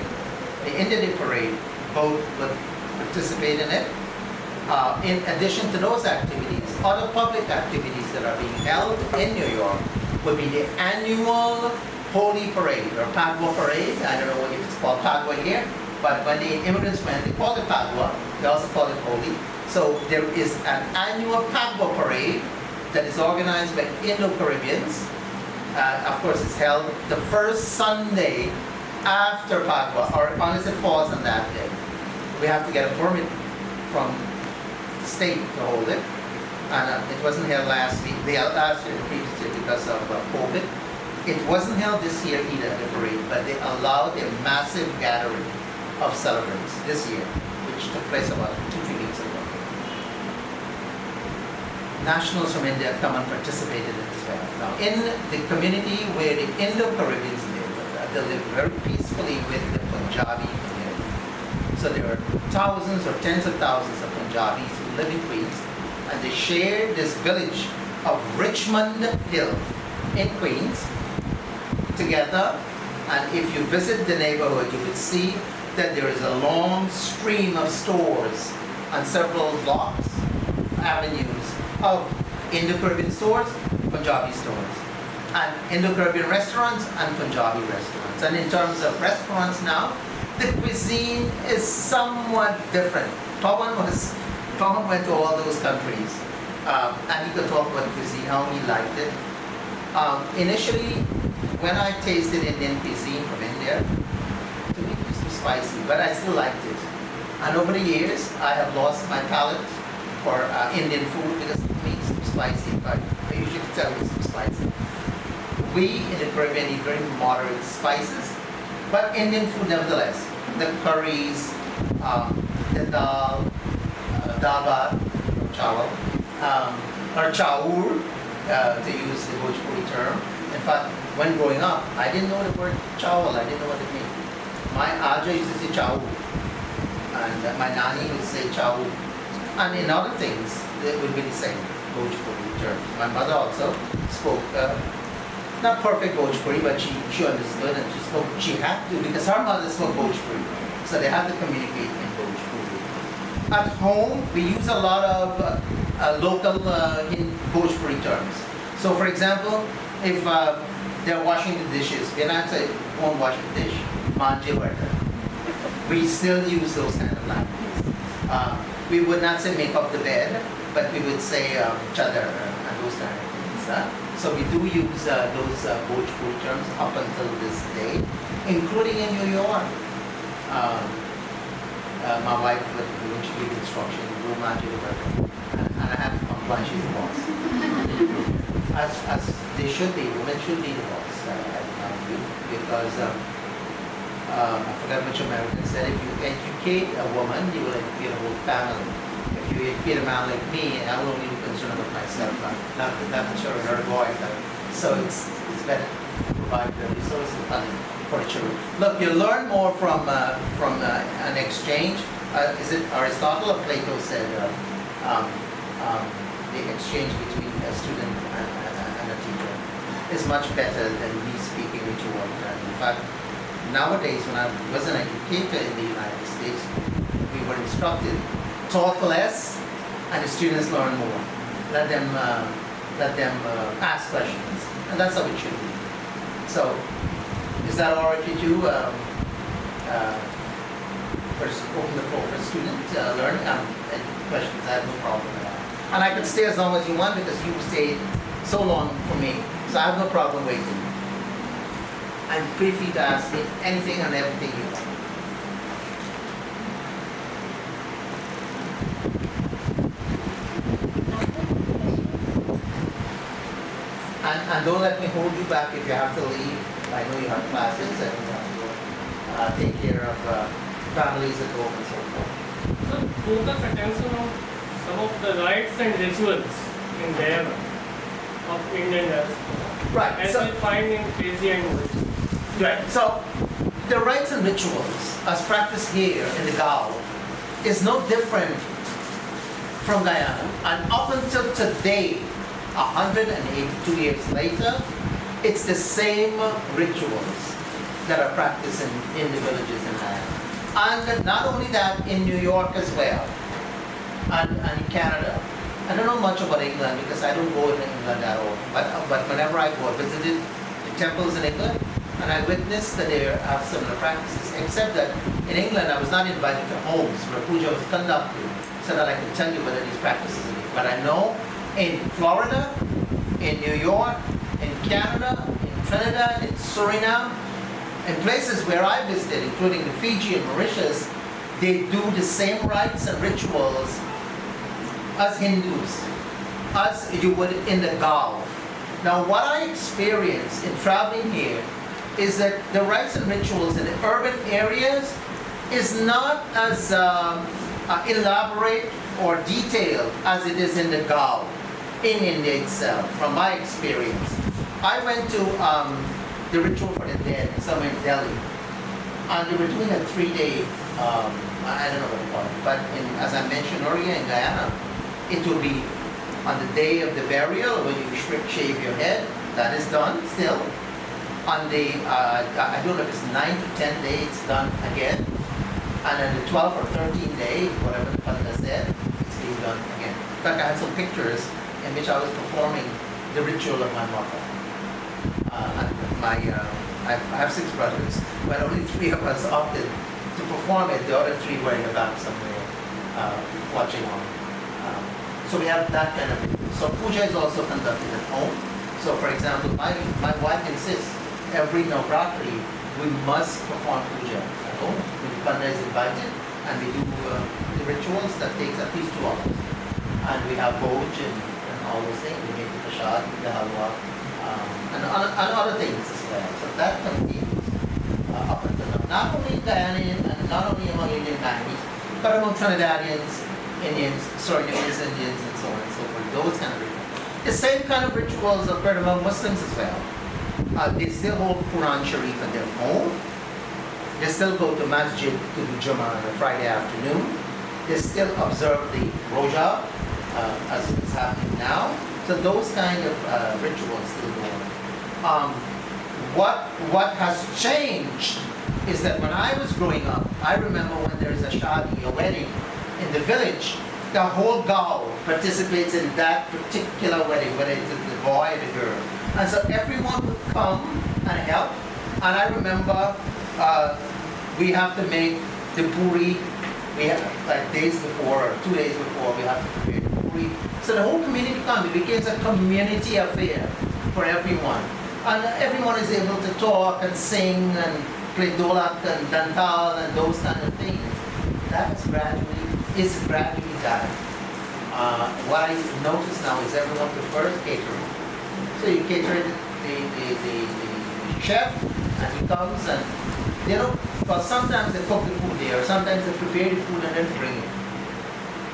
the Indian Day Parade, both will participate in it. In addition to those activities, other public activities that are being held in New York will be the annual Holy Parade or Padwa Parade. I don't know if it's called Padwa here, but when the immigrants went, they called it Padwa. They also call it Holy. So there is an annual Padwa Parade that is organized by Indo-Caribbeans. Of course, it's held the first Sunday after Padwa, or unless it falls on that day. We have to get a permit from the state to hold it. And it wasn't held last year, the previous year because of COVID. It wasn't held this year either, the parade, but they allowed a massive gathering of celebrants this year, which took place about 2-3 weeks ago. Nationals from India come and participate in it as well. Now, in the community where the Indo-Caribbeans live, they live very peacefully with the Punjabi community. So there are thousands or tens of thousands of Punjabis who live in Queens, and they share this village of Richmond Hill in Queens together. And if you visit the neighborhood, you would see that there is a long stream of stores on several blocks, avenues of Indo-Caribbean stores, Punjabi stores, and Indo-Caribbean restaurants and Punjabi restaurants. And in terms of restaurants now, the cuisine is somewhat different. Pawan went to all those countries, and he could talk about cuisine, how he liked it. Initially, when I tasted Indian cuisine from India, to me it was too spicy, but I still liked it. And over the years, I have lost my palate for Indian food because to me it's too spicy. In fact, I usually tell it's too spicy. We in the Caribbean eat very moderate spices, but Indian food nevertheless. The curries, the dal bhat, chawal, or chawur, to use the Bhojpuri term. In fact, when growing up, I didn't know the word chawal, I didn't know what it meant. My aja used to say chawur, and my nani would say chawur. And in other things, it would be the same, Bhojpuri term. My mother also spoke, not perfect Bhojpuri, but she understood and she had to, because her mother spoke Bhojpuri. So they had to communicate in Bhojpuri. At home, we use a lot of local Bhojpuri terms. So for example, if they're washing the dishes, we're not saying, won't wash the dish, manje varta. We still use those kind of languages. We would not say make up the bed, but we would say chadar and those kind of things. So we do use those Bhojpuri terms up until this day, including in New York. My wife would, when she gave instruction, go manje varta. And I have to come Why she's the boss. As they should be, women should be the boss. Because I forgot which American said, if you educate a woman, you will educate a whole family. If you educate a man like me, I will only be concerned about myself, not the children or the boys. So it's better to provide the resources for the children. Look, you learn more from an exchange. Is it Aristotle or Plato said the exchange between a student and a teacher is much better than me speaking with you all the time. In fact, nowadays when I was an educator in the United States, we were instructed, talk less and the students learn more. Let them ask questions, and that's how it should be. So, is that all right with you? First, open the floor for students learning and questions. I have no problem with that. And I can stay as long as you want because you stayed so long for me. So I have no problem waiting. I'm free to ask me anything and everything you want. And don't let me hold you back if you have to leave. I know you have classes and you have to take care of families at home and so forth. So focus attention on some of the rites and rituals in Guyana of Indian diaspora. Right. As So, we find in Fiji and Mauritius. right. So the rites and rituals as practiced here in the Gao is no different from Guyana. And up until today, 182 years later, it's the same rituals that are practiced in the villages in Guyana. And not only that, in New York as well, and Canada. I don't know much about England because I don't go to England at all. But whenever I go, I visited the temples in England, and I witnessed that they have similar practices, except that in England I was not invited to homes where puja was conducted so that I could tell you whether these practices are there. But I know in Florida, in New York, in Canada, in Trinidad, in Suriname, in places where I visited, including the Fiji and Mauritius, they do the same rites and rituals as Hindus, as you would in the Gao. Now, what I experienced in traveling here is that the rites and rituals in the urban areas is not as elaborate or detailed as it is in the Gao, in India itself, from my experience. I went to the ritual for the dead somewhere in Delhi, and they were doing a 3-day, I don't know what to call it, but as I mentioned earlier, in Guyana, it will be on the day of the burial when you shave your head. That is done still. On the, I don't know if it's 9 to 10 days, it's done again. And on the 12th or 13th day, whatever the Pandita said, it's being done again. In fact, I had some pictures in which I was performing the ritual of my mother. I have 6 brothers, but only 3 of us opted to perform it. The other 3 were in the back somewhere watching on. So we have that kind of ritual. So puja is also conducted at home. So for example, my wife insists every Navratri we must perform puja at home. When the Pandita is invited, and we do the rituals that takes at least 2 hours. And we have boj and all those things. We make the prasad, the halwa, and other things as well. So that continues up until now. Not only Guyanian and not only among Indian Guyanese, but among Trinidadians, Indians, Surinamese Indians, and so on and so forth. Those kind of rituals. The same kind of rituals occur among Muslims as well. They still hold Quran Sharif in their home. They still go to Masjid to do Jummah on a Friday afternoon. They still observe the Roja, as is happening now. So those kind of rituals still go on. What has changed is that when I was growing up, I remember when there is a shadi, a wedding in the village, the whole Gao participates in that particular wedding, whether it's the boy or the girl. And so everyone would come and help. And I remember we have to make the puri. We have like days before or 2 days before we have to prepare the puri. So the whole community comes. It becomes a community affair for everyone. And everyone is able to talk and sing and play dolak and dantal and those kind of things. That is gradually dying. what I notice now is everyone prefers catering. So you cater the chef, and he comes and, well, sometimes they cook the food there, sometimes they prepare the food and then bring it.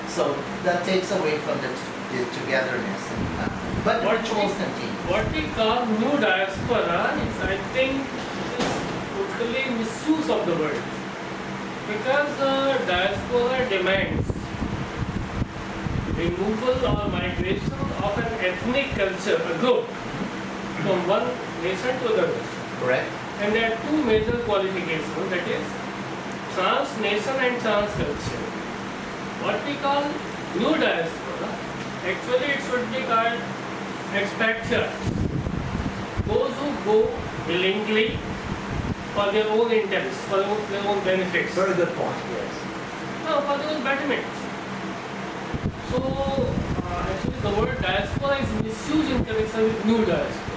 So that takes away from the togetherness in the family. But the rituals continue. What we call new diaspora is, I think, is totally misuse of the word. Because diaspora demands removal or migration of an ethnic culture, a group, from one nation to the other. Correct? And there are two major qualifications, that is trans-nation and trans-culture. What we call new diaspora, actually it should be called expatriates. Those who go willingly for their own intents, for their own benefits. Very good point, yes. No, for their own betterment. So, actually the word diaspora is misused in connection with new diaspora.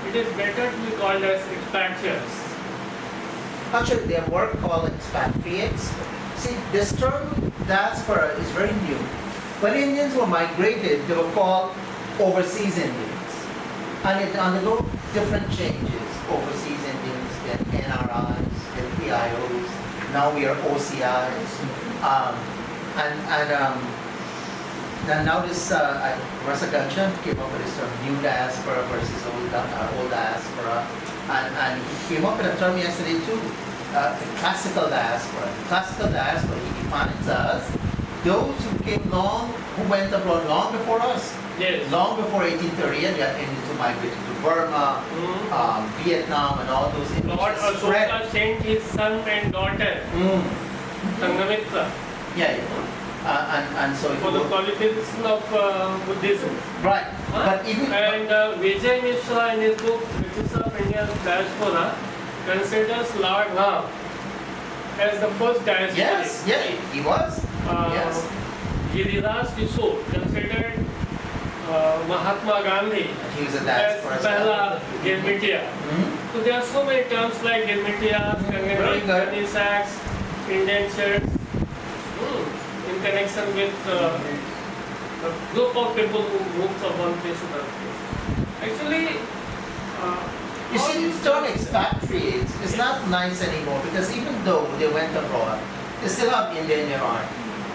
It is better to be called as expatriates. Actually, there were called expatriates. See, this term diaspora is very new. When Indians were migrated, they were called overseas Indians. And it undergo different changes. Overseas Indians, then NRIs, then PIOs. Now we are OCIs. And now this, Rasa Ganchan came up with this term, new diaspora versus old diaspora. And he came up with a term yesterday too, the classical diaspora. The classical diaspora, he defines as those who went abroad long before us. Yes. Long before 1830, and they ended to migrate to Burma, Vietnam, and all those. Lord Ashoka sent his son and daughter, Sanghamitra, Yeah. And so if for the qualification of Buddhism. right, but even And Vijay Mishra in his book, British of India's Diaspora, considers Lord Ram as the first diaspora. yes, he was. Yes, Giriraj Kishore considered Mahatma Gandhi he was a as diaspora. Pehla Girmitia. So there are so many terms like Girmitia, Very good. Kanisaks, indentures, in connection with a group of people who moved from one place to another place. Actually, You see, this term expatriates is not nice anymore because even though they went abroad, they still have India in their heart.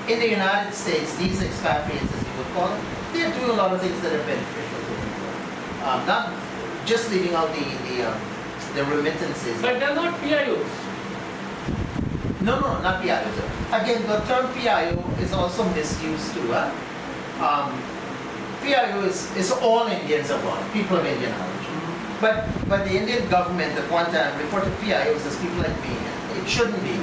In the United States, these expatriates, as you would call them, they're doing a lot of things that are beneficial to them. Not just leaving out the remittances. but they're not PIOs. No, not PIO. Again, the term PIO is also misused too. PIO is all Indians abroad, people of Indian origin. But the Indian government at one time referred to PIOs as people like me. It shouldn't be.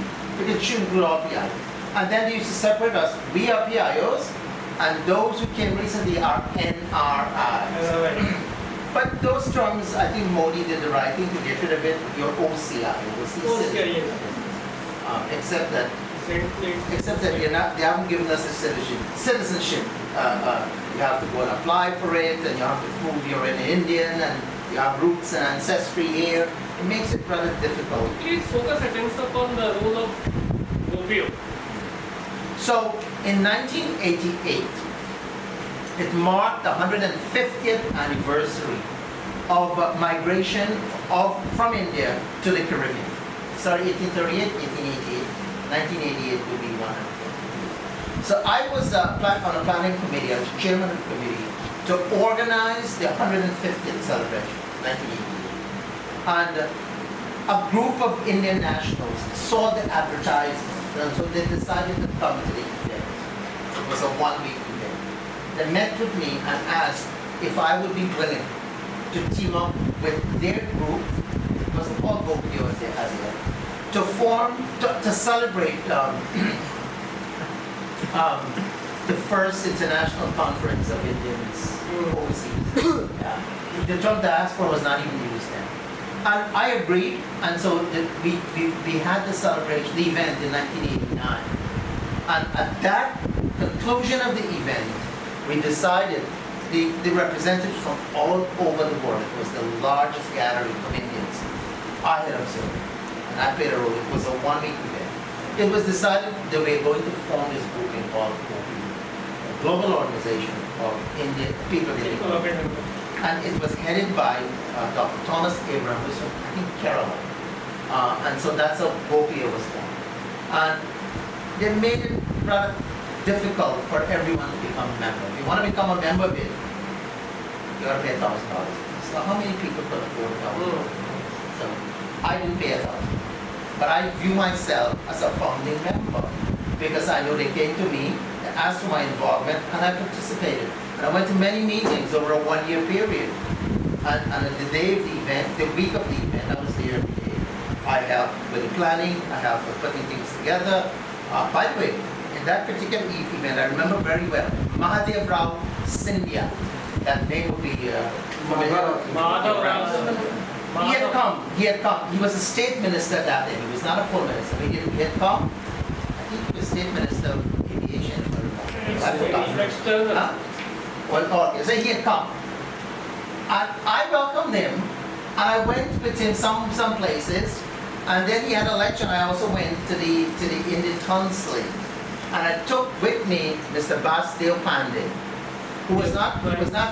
It should include all PIOs. And then they used to separate us. We are PIOs, and those who came recently are NRIs. But those terms, I think Modi did the right thing to get rid of it. Your OCI, overseas citizen. Except that they haven't given us a citizenship. You have to go and apply for it, and you have to prove you're an Indian, and you have roots and ancestry here. It makes it rather difficult. Please focus attention upon the role of Gopio. So, in 1988, it marked the 150th anniversary of migration from India to the Caribbean. Sorry, 1838, 1888, 1988 will be 150. So I was on a planning committee, I was chairman of the committee, to organize the 150th celebration, 1988. And a group of Indian nationals saw the advertisement, and so they decided to come to the event. It was a one-week event. They met with me and asked if I would be willing to team up with their group, it wasn't called Gopio as yet, to celebrate the first international conference of Indians overseas. The term diaspora was not even used then. And I agreed, and so we had the celebration, the event in 1989. And at that conclusion of the event, we decided, the representatives from all over the world, it was the largest gathering of Indians I had observed. And I played a role. It was a one-week event. It was decided that we were going to form this group called Gopio. global organization of Indian people in People of India. India. And it was headed by Dr. Thomas Abraham, who's from, I think, Kerala. And so that's how Gopia was formed. And they made it rather difficult for everyone to become a member. If you want to become a member of it, you got to pay $1,000. So how many people could afford $1,000? So I didn't pay $1,000. But I view myself as a founding member because I know they came to me, they asked for my involvement, and I participated. And I went to many meetings over a 1-year period. And the day of the event, the week of the event, I was there every day. I helped with the planning, I helped with putting things together. By the way, in that particular event, I remember very well, Mahadev Rao Scindia, that name would be familiar. Madhav Rao. He had come. He was a state minister that day. He was not a full minister. He had come. I think he was state minister of aviation. If I remember. I forgot. Huh? Well, okay, so he had come. And I welcomed him, and I went with him some places, and then he had a lecture, and I also went to the Indian consulate. And I took with me Mr. Basdeo Pandey, who was not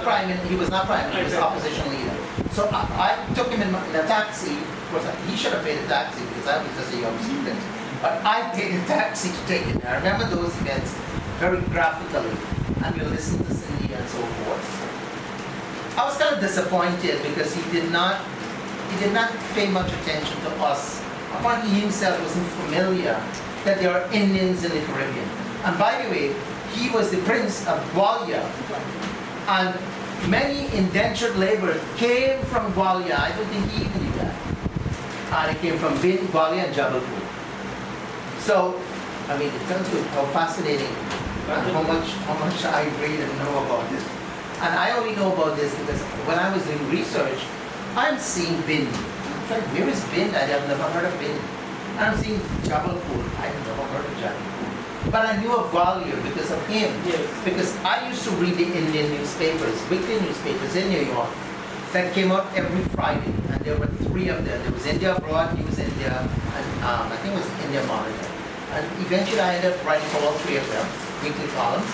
prime minister, he was opposition leader. So I took him in a taxi. Of course, he should have paid a taxi because I was just a young student. But I paid a taxi to take him. I remember those events very graphically, and we listened to Cindy and so forth. I was kind of disappointed because he did not pay much attention to us. Apparently he himself wasn't familiar that there are Indians in the Caribbean. And by the way, he was the Prince of Gwalior. And many indentured laborers came from Gwalior. I don't think he even knew that. And they came from Gwalior and Jabalpur. So, I mean, it tells you how fascinating and how much I read and know about this. And I only know about this because when I was doing research, I'm seeing Bind. I'm like, where is Bind? I have never heard of Bind. And I'm seeing Jabalpur. I have never heard of Jabalpur. But I knew of Gwalior because of him. Yes. Because I used to read the Indian newspapers, weekly newspapers in New York, that came out every Friday. And there were 3 of them. There was India Abroad, News India, and I think it was India Monitor. And eventually I ended up writing for all 3 of them, weekly columns.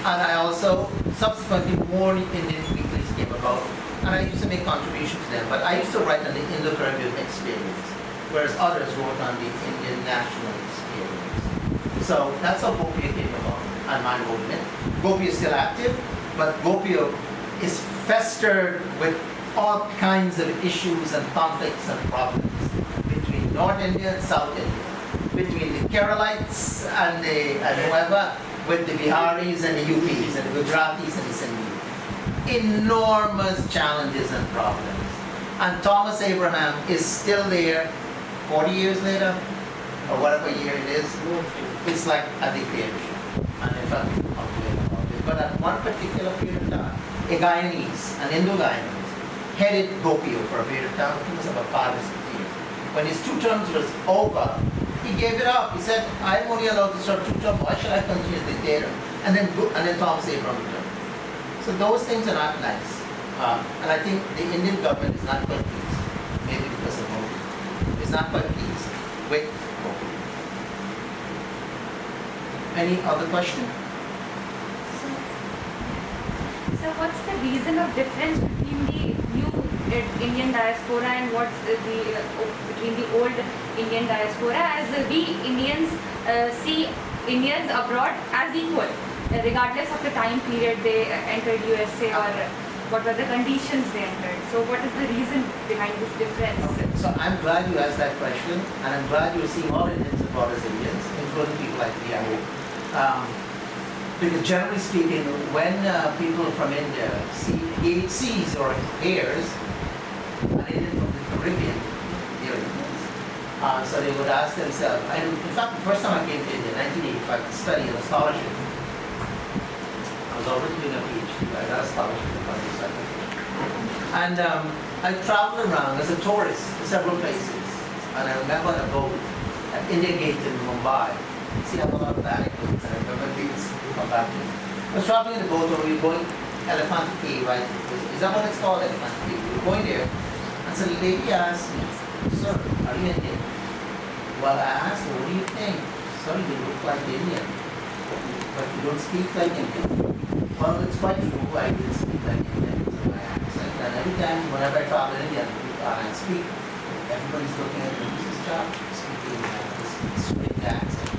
And I also, subsequently, more Indian weeklies came about, and I used to make contributions to them. But I used to write on the Indo-Caribbean experience, whereas others wrote on the Indian national experience. So that's how Gopia came about, and my movement. Gopia is still active, but Gopia is festered with all kinds of issues and conflicts and problems between North India and South India, between the Keralites and whoever, with the Biharis and the UPs and the Gujaratis and the Sindhis. Enormous challenges and problems. And Thomas Abraham is still there 40 years later, or whatever year it is. It's like a dictatorship. And in fact, we can complain about it. But at one particular period of time, a Guyanese, an Indo-Guyanese, headed Gopio for a period of time. I think it was about 5 or 6 years. When his 2 terms was over, he gave it up. He said, I'm only allowed to serve 2 terms. Why should I continue as dictator? And then Thomas Abraham returned. So those things are not nice. And I think the Indian government is not quite pleased. Maybe because of Gopio. It's not quite pleased with Gopio. Any other question? So what's the reason of difference between the new Indian diaspora and what's between the old Indian diaspora, as we Indians see Indians abroad as equal, regardless of the time period they entered USA or what were the conditions they entered. So what is the reason behind this difference? Okay, so I'm glad you asked that question, and I'm glad you're seeing all Indians abroad as Indians, including people like me, I hope. Because generally speaking, when people from India sees or hears an Indian from the Caribbean, they're Indians. So they would ask themselves, in fact, the first time I came to India, 1985, to study on a scholarship, I was already doing a PhD, but I got a scholarship in public studies. And I traveled around as a tourist to several places. And I remember on a boat at India Gate in Mumbai. See, I have a lot of anecdotes, and I remember things come back to me. I was traveling in the boat where we were going Elephant Cave, right? Is that what it's called, Elephant Cave? We were going there, and so the lady asked me, "Sir, are you Indian?" Well, I asked her, "What do you think?" "Sir, you look like Indian, but you don't speak like Indian." Well, it's quite true. I did speak like Indian with my accent, and every time, whenever I travel in India and I speak, everybody's looking at me. Who's this chap speaking this strange accent?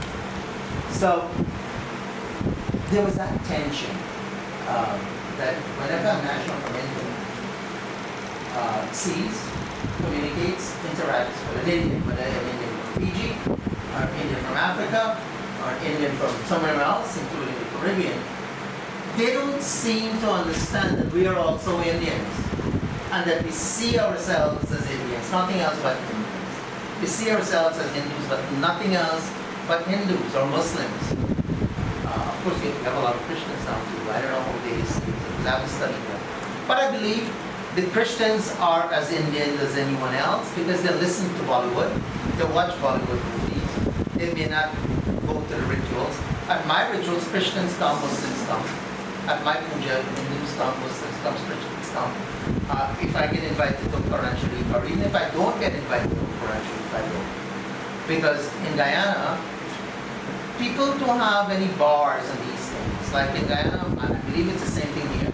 So there was that tension that whenever a national from India sees, communicates, interacts with an Indian, whether an Indian from Fiji, or an Indian from Africa, or an Indian from somewhere else, including the Caribbean, they don't seem to understand that we are also Indians and that we see ourselves as Indians, nothing else but Indians. We see ourselves as Hindus, but nothing else but Hindus or Muslims. Of course, we have a lot of Christians now too. I don't know how they see it because I haven't studied them. But I believe the Christians are as Indian as anyone else because they listen to Bollywood, they watch Bollywood movies, they may not go to the rituals. At my rituals, Christians come, Muslims come. At my puja, Hindus come, Muslims come, Christians come. If I get invited to Quran Sharif, or even if I don't get invited to Quran Sharif, I don't. Because in Guyana, people don't have any bars and these things. Like in Guyana, and I believe it's the same thing here.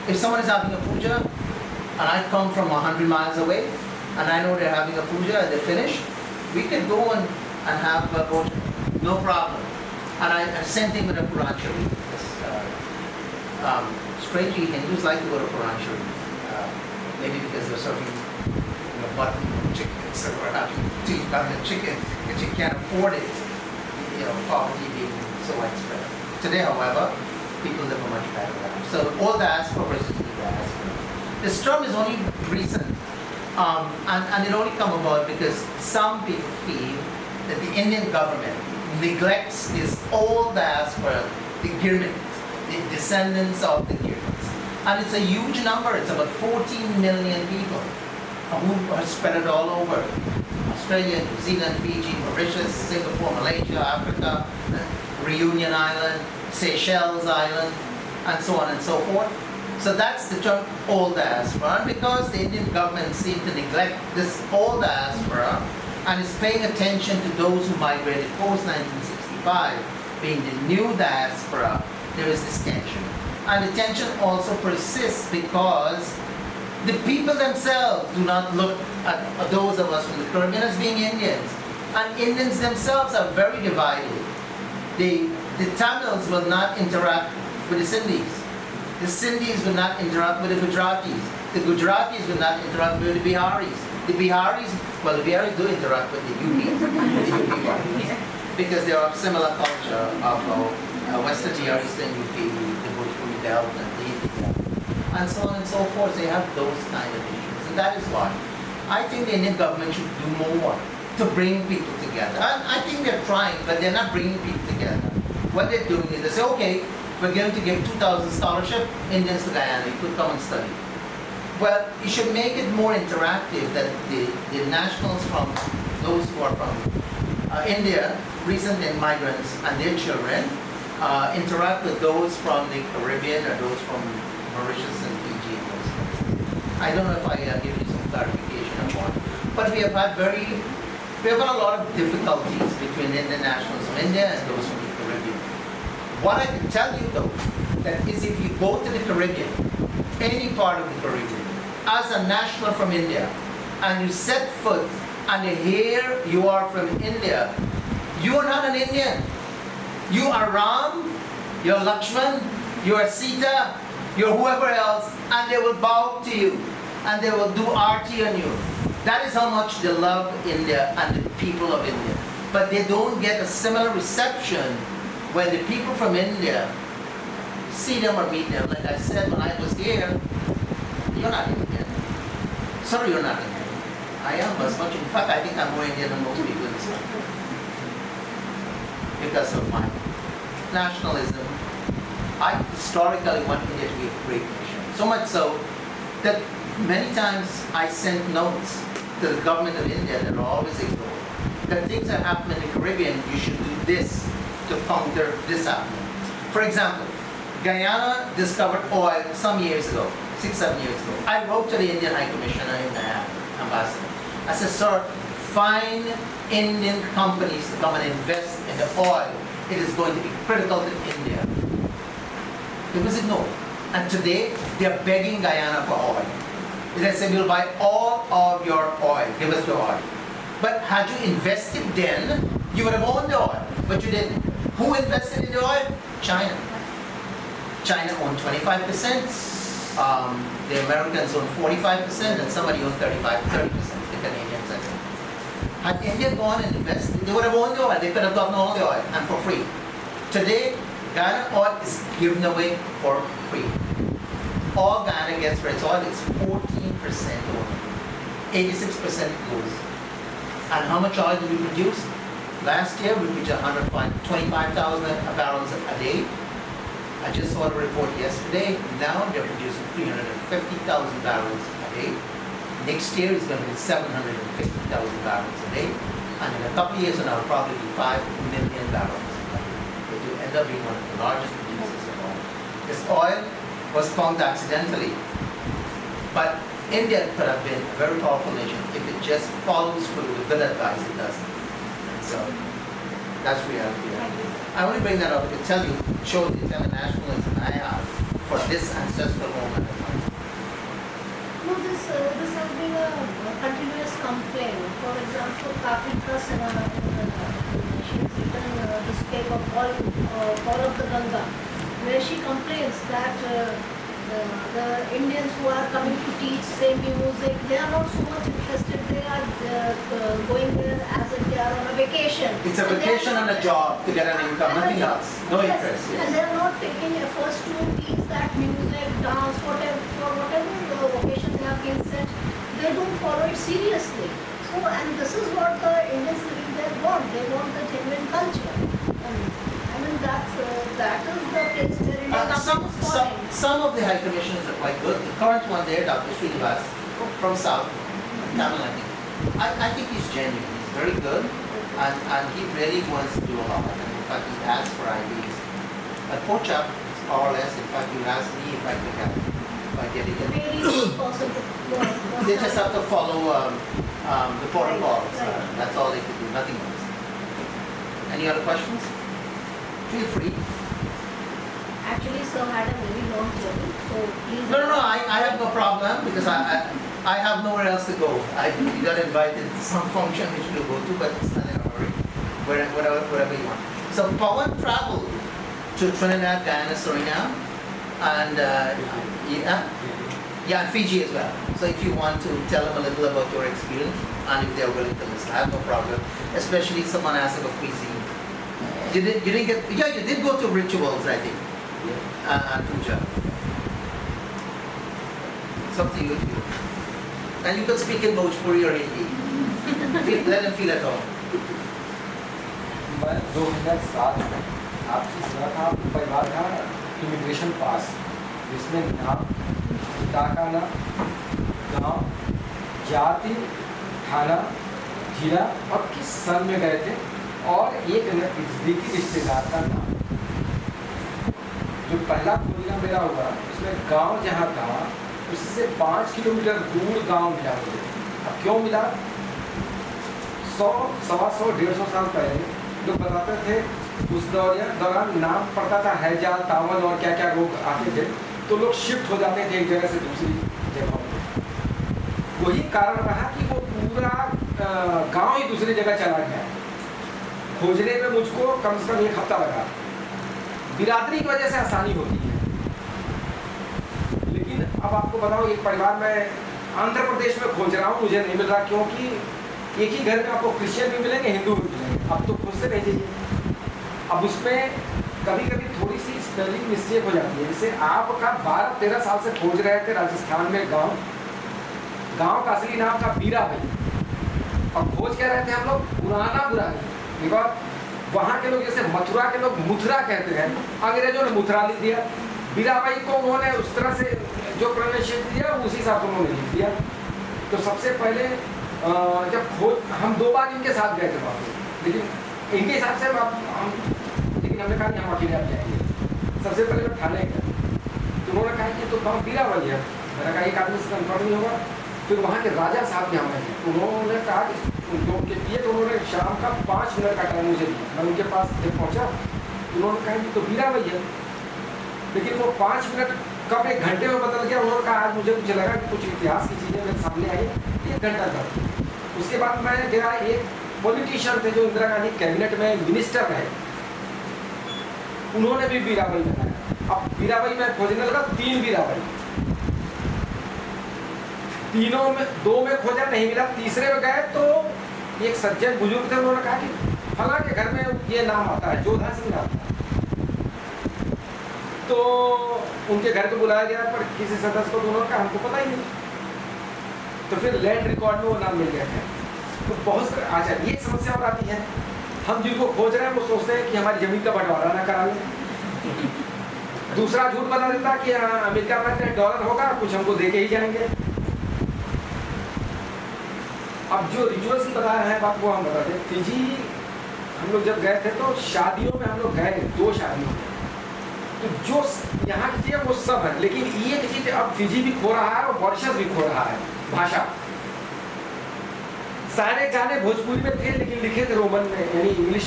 If someone is having a puja, and I come from 100 miles away, and I know they're having a puja and they're finished, we can go and have a puja, no problem. And same thing with a Quran Sharif. Strangely, Hindus like to go to Quran Sharif, maybe because they're serving mutton, chickens, or having teeth on the chicken, but you can't afford it, poverty being so widespread. Today, however, people live a much better life. So all diaspora versus new diaspora. This term is only recent, and it only come about because some people feel that the Indian government neglects this old diaspora, the Girmans, the descendants of the Girmans. And it's a huge number. It's about 14 million people who are spread all over Australia, New Zealand, Fiji, Mauritius, Singapore, Malaysia, Africa, Reunion Island, Seychelles Island, and so on and so forth. So that's the term old diaspora. And because the Indian government seemed to neglect this old diaspora and is paying attention to those who migrated post-1965, being the new diaspora, there is this tension. And the tension also persists because the people themselves do not look at those of us from the Caribbean as being Indians. And Indians themselves are very divided. The Tamils will not interact with the Sindhis. The Sindhis will not interact with the Gujaratis. The Gujaratis will not interact with the Biharis. The Biharis do interact with the UP, because they are of similar culture of Western or Eastern UP, the Bhojpuri belt and the Hindi belt, and so on and so forth. They have those kind of issues, and that is why I think the Indian government should do more to bring people together. And I think they're trying, but they're not bringing people together. What they're doing is they say, okay, we're going to give 2,000 scholarship Indians to Guyana. You could come and study. Well, you should make it more interactive that the nationals from those who are from India, recent migrants and their children, interact with those from the Caribbean or those from Mauritius and Fiji and those places. I don't know if I give you some clarification on what, but we have had a lot of difficulties between Indian nationals from India and those from the Caribbean. What I can tell you though, that is if you go to the Caribbean, any part of the Caribbean, as a national from India, and you set foot and here you are from India, you are not an Indian. You are Ram, you're Lakshman, you're Sita, you're whoever else, and they will bow to you, and they will do arti on you. That is how much they love India and the people of India. But they don't get a similar reception when the people from India see them or meet them. Like I said when I was here, you're not Indian. Sorry, you're not Indian. I am as much. In fact, I think I'm more Indian than most people in this country because of my nationalism. I historically want India to be a great nation. So much so that many times I sent notes to the government of India that are always ignored. That things that happen in the Caribbean, you should do this to counter this happening. For example, Guyana discovered oil some years ago, 6-7 years ago. I wrote to the Indian High Commissioner in Guyana, ambassador. I said, sir, find Indian companies to come and invest in the oil. It is going to be critical to India. People said no. And today, they're begging Guyana for oil. They said, we'll buy all of your oil. Give us your oil. But had you invested then, you would have owned the oil. But you didn't. Who invested in the oil? China. China owned 25%. The Americans owned 45%, and somebody owned 30%, the Canadians. I think. Had India gone and invested, they would have owned the oil. They could have gotten all the oil, and for free. Today, Guyana oil is given away for free. All Guyana gets for its oil is 14% only. 86% goes. And how much oil do we produce? Last year, we produced 25,000 barrels a day. I just saw the report yesterday. Now they're producing 350,000 barrels a day. Next year is going to be 750,000 barrels a day. And in a couple of years, it'll probably be 5 million barrels. It will end up being one of the largest producers of oil. This oil was found accidentally. But India could have been a very powerful nation if it just follows through with good advice. It doesn't. So that's reality. I only bring that up to tell you, show the internationalism I have for this ancestral moment. No, this has been a continuous complaint. For example, Kapilka Sinha, she has written this paper called Fall of the Ganga, where she complains that the Indians who are coming to teach same music, they are not so much interested. They are going there as if they are on a vacation. It's a vacation and a job to get an income, nothing else. No Yes, interest. and Yes. they are not taking efforts to teach that music, dance, whatever, for whatever vocation they have been sent. They don't follow it seriously. So, and this is what the Indians living there want. They want the genuine culture. I mean, that is the place where India is falling. Some of the high commissioners are quite good. The current one there, Dr. Srinivas, from South, Tamil, I think he's genuine. He's very good, and he really wants to do a lot. And in fact, he asks for ideas. But Pocha is powerless. In fact, he asked me if I could help, if I get it. Very easy person to They just have to follow the protocols. Right. That's all they can do, nothing else. Any other questions? Feel free. Actually, sir had a very long journey, so please. No, I have no problem because I have nowhere else to go. We got invited to some function which we'll go to, but it's not in a hurry. Wherever you want. So Pawan traveled to Trinidad, Guyana, Suriname, and and Fiji as well. So if you want to tell them a little about your experience, and if they're willing to listen, I have no problem. Especially someone asked about cuisine. You didn't get, yeah, you did go to rituals, I think. And puja. It's up to you if you. And you can speak in Bhojpuri or Hindi. Let them feel at home. मैं 2007 में आपसे सुना था, आपको परिवार था immigration पास, जिसमें नाम, पिता का नाम, गांव, जाति, थाना, जिला और किस सन में गए थे, और एक नज़दीकी रिश्तेदार का नाम। जो पहला खोजना मेरा हुआ, उसमें गांव जहाँ था उससे 5 किलोमीटर दूर गांव मिला मुझे। अब क्यों मिला? 100, 125, 150 साल पहले लोग बताते थे उस दौरान नाम पड़ता था हैजा, तावन और क्या क्या रोग आते थे, तो लोग शिफ्ट हो जाते थे एक जगह से दूसरी जगह पर। वही कारण रहा कि वो पूरा गांव ही दूसरी जगह चला गया। खोजने में मुझको कम से कम 1 हफ्ता लगा। बिरादरी की वजह से आसानी होती है, लेकिन अब आपको बताओ, एक परिवार में आंध्र प्रदेश में खोज रहा हूँ, मुझे नहीं मिल रहा, क्योंकि एक ही घर में आपको क्रिश्चियन भी मिलेंगे, हिंदू भी मिलेंगे। अब तो खुद से नहीं चाहिए। अब उसमें कभी कभी थोड़ी सी स्पेलिंग मिस्टेक हो जाती है। जैसे आपका 12-13 साल से खोज रहे थे राजस्थान में गांव का असली नाम था बीरा भाई, और खोज कह रहे थे हम लोग पुराना बुरानी, बिकॉज वहाँ के लोग जैसे मथुरा के लोग मुथरा कहते हैं, अंग्रेजों ने मुथरा लिख दिया। बीरा भाई को उन्होंने उस तरह से जो प्रोनाउंसिएशन दिया उसी हिसाब से उन्होंने लिख दिया। तो सबसे पहले जब खोज, हम 2 बार इनके साथ गए थे वहाँ पे, लेकिन इनके हिसाब से लेकिन हमने कहा कि हम अकेले आप जाएंगे। सबसे पहले मैं थाने गया, तो उन्होंने कहा कि तो गाँव बीरा भाई है। मैंने कहा एक आदमी से कन्फर्म नहीं होगा। फिर वहाँ के राजा साहब के हमें थे, उन्होंने कहा कि उनके लिए, तो उन्होंने शाम का 5 मिनट का टाइम मुझे दिया। मैं उनके पास जब पहुँचा, उन्होंने कहा कि तो बीरा भाई है। लेकिन वो 5 मिनट कब 1 घंटे में बदल गया। उन्होंने कहा आज मुझे लगा कि कुछ इतिहास की चीज़ें मेरे सामने आई, 1 घंटा तक। उसके बाद मैं गया, एक पॉलिटिशियन थे जो इंदिरा गांधी कैबिनेट में मिनिस्टर रहे, उन्होंने भी वीराबाई बनाया। अब वीराबाई में खोजने लगा 3 वीराबाई, तीनों में 2 में खोजा नहीं मिला, तीसरे में गए तो एक सज्जन बुजुर्ग थे, उन्होंने कहा कि फला के घर में ये नाम आता है, जोधा सिंह नाम आता है। तो उनके घर को बुलाया गया, पर किसी सदस्य को, उन्होंने कहा हमको पता ही नहीं। तो फिर लैंड रिकॉर्ड में वो नाम मिल गया था। तो बहुत अच्छा ये समस्या और आती है, हम जिनको खोज रहे हैं वो सोचते हैं कि हमारी जमीन का बंटवारा ना करा लें। दूसरा झूठ बता देता कि अमेरिका में डॉलर होगा, कुछ हमको दे के ही जाएंगे। अब जो रिचुअल्स की बताया है बात वो हम बताते हैं। फिजी हम लोग जब गए थे तो शादियों में हम लोग गए, 2 शादियों में, तो जो यहाँ की चीज़ वो सब है, लेकिन ये चीज़ अब फिजी भी खो रहा है और मॉरिशस भी खो रहा है। भाषा, सारे गाने भोजपुरी में थे लेकिन लिखे थे रोमन में, यानी इंग्लिश,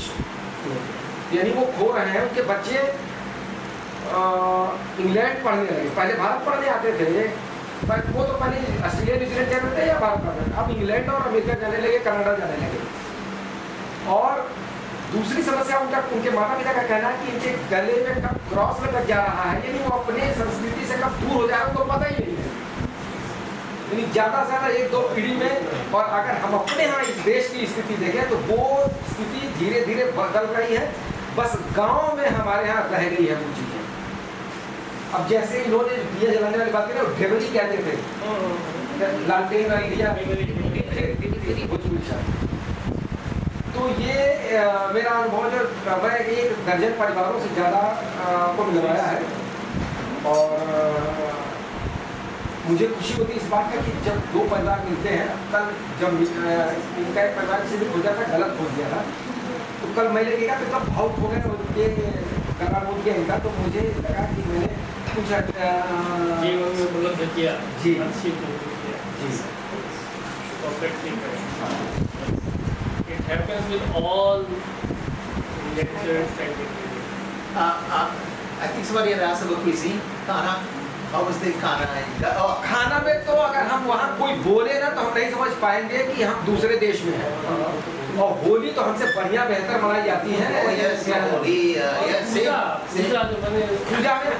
यानी वो खो रहे हैं। उनके बच्चे इंग्लैंड पढ़ने लगे, पहले भारत पढ़ने आते थे, पर वो तो पहले ऑस्ट्रेलिया न्यूजीलैंड जाते थे या भारत पढ़ते थे, अब इंग्लैंड और अमेरिका जाने लगे, कनाडा जाने लगे। और दूसरी समस्या उनके माता पिता का कहना है कि इनके गले में कब क्रॉस लटक जा रहा है, यानी वो अपने संस्कृति से कब दूर हो जा रहा है उनको पता ही नहीं है। यानी ज़्यादा से ज़्यादा 1-2 पीढ़ी में, और अगर हम अपने यहाँ इस देश की स्थिति देखें तो वो स्थिति धीरे धीरे बदल रही है, बस गाँव में हमारे यहाँ रह गई है वो चीज़ें। अब जैसे इन्होंने दिया जलाने वाली बात करें, ढेबरी कहते थे, लालटेन वाली दिया, तो ये मेरा अनुभव जो मैं 1 दर्जन परिवारों से ज़्यादा को मिलवाया है। और मुझे खुशी होती है इस बात का कि जब 2 परिवार मिलते हैं, कल जब इनका एक परिवार से भी खोजा था, गलत खोज दिया था, तो कल मैं लगेगा तो तब भावुक हो गए उनके करार बोल के इनका, तो मुझे लगा कि मैंने कुछ जीवन में उपलब्ध किया, जी अच्छी किया जी। It happens with all lectures and I think somebody had asked about cuisine. Khana, how was the khana? खाना में तो अगर हम वहाँ कोई बोले ना तो हम नहीं समझ पाएंगे कि हम दूसरे देश में हैं। और होली तो हमसे बढ़िया बेहतर मनाई जाती है। Oh yes, Holi. Yes, पूजा में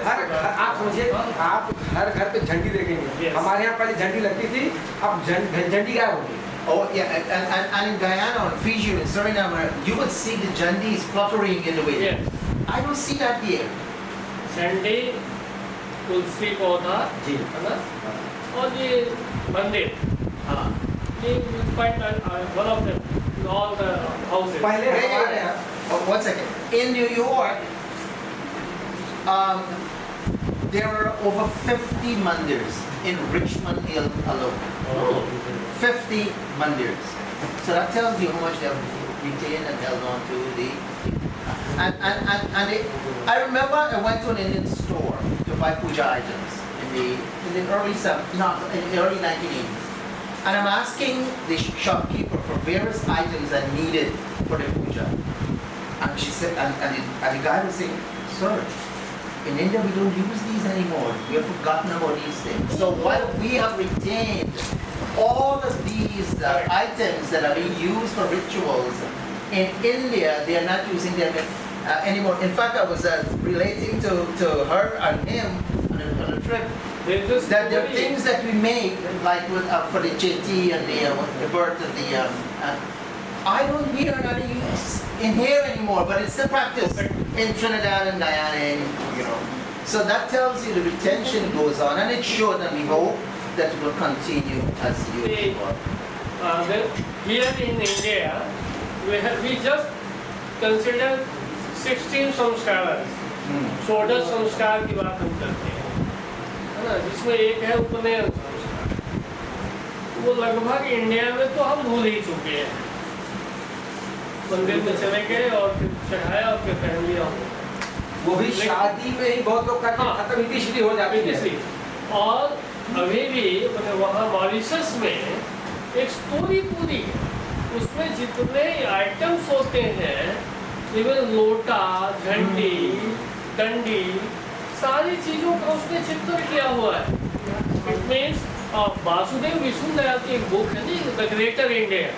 आप समझिए, आप हर घर पे झंडी देखेंगे। हमारे यहाँ पहले झंडी लगती थी, अब झंडी गायब हो गई। Oh yeah, and in Guyana, on Fiji, in Suriname, you would see the jandis fluttering in the wind. Yes. I don't see that here. झंडे, तुलसी पौधा, जी, है ना, और ये मंदिर, ये find one of them in all the houses. पहले हमारे यहाँ, One second. In New York, there are over 50 mandirs in Richmond Hill alone. Oh. 50 mandirs. So that tells you how much they have retained and held on to the. I remember I went to an Indian store to buy puja items in the early 1980s, and I'm asking the shopkeeper for various items I needed for the puja, and she said, and the guy was saying, "Sir, in India we don't use these anymore. We have forgotten about these things." So while we have retained all of these items that are being used for rituals, in India they are not using them anymore. In fact, I was relating to her and him on a trip that the things that we make, like for the cheti and the birth of the, I don't hear any use in here anymore, but it's still practiced in Trinidad and Guyana, you know. So that tells you the retention goes on, and it should, and we hope that it will continue as usual. Here in India, we just consider 16 संस्कार, 16 संस्कार की बात हम करते हैं, है ना, जिसमें एक है उपनयन संस्कार। वो लगभग इंडिया में तो हम भूल ही चुके हैं। मंदिर में चले गए और फिर चढ़ाया और फिर पहन लिया हो, वो भी शादी में ही बहुत लोग करते हैं, खत्म इतनी शुरू हो जाती है। और अभी भी वहाँ मॉरिशस में एक स्टोरी पूरी है, उसमें जितने आइटम्स होते हैं, इवन लोटा, झंडी, डंडी, सारी चीजों का उसने चित्रण किया हुआ है. It means वासुदेव विष्णु दयाल की एक बुक है जी, द ग्रेटर इंडिया.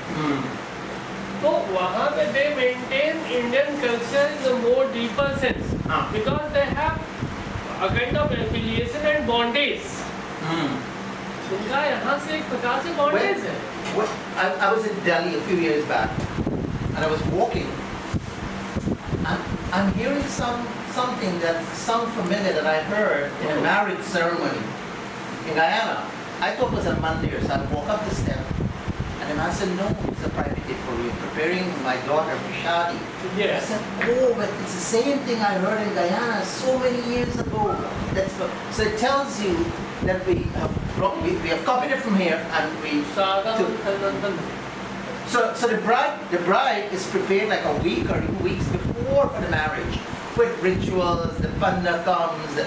तो वहाँ पे they maintain Indian culture in a more deeper sense because they have a kind of affiliation and bondage. उनका यहाँ से एक प्रकार से bondage है. I was in Delhi a few years back, and I was walking. I'm hearing something that sounds familiar that I heard in a marriage ceremony in Guyana. I thought it was a Monday or so. I walk up the step, and then I said, "No, it's a private day for you. Preparing my daughter for shadi." I Yes. said, "Oh, but it's the same thing I heard in Guyana so many years ago." So it tells you that we have copied it from here, and we साधारण So the bride is prepared like a week or 2 weeks before for the marriage, with rituals. The panna comes, the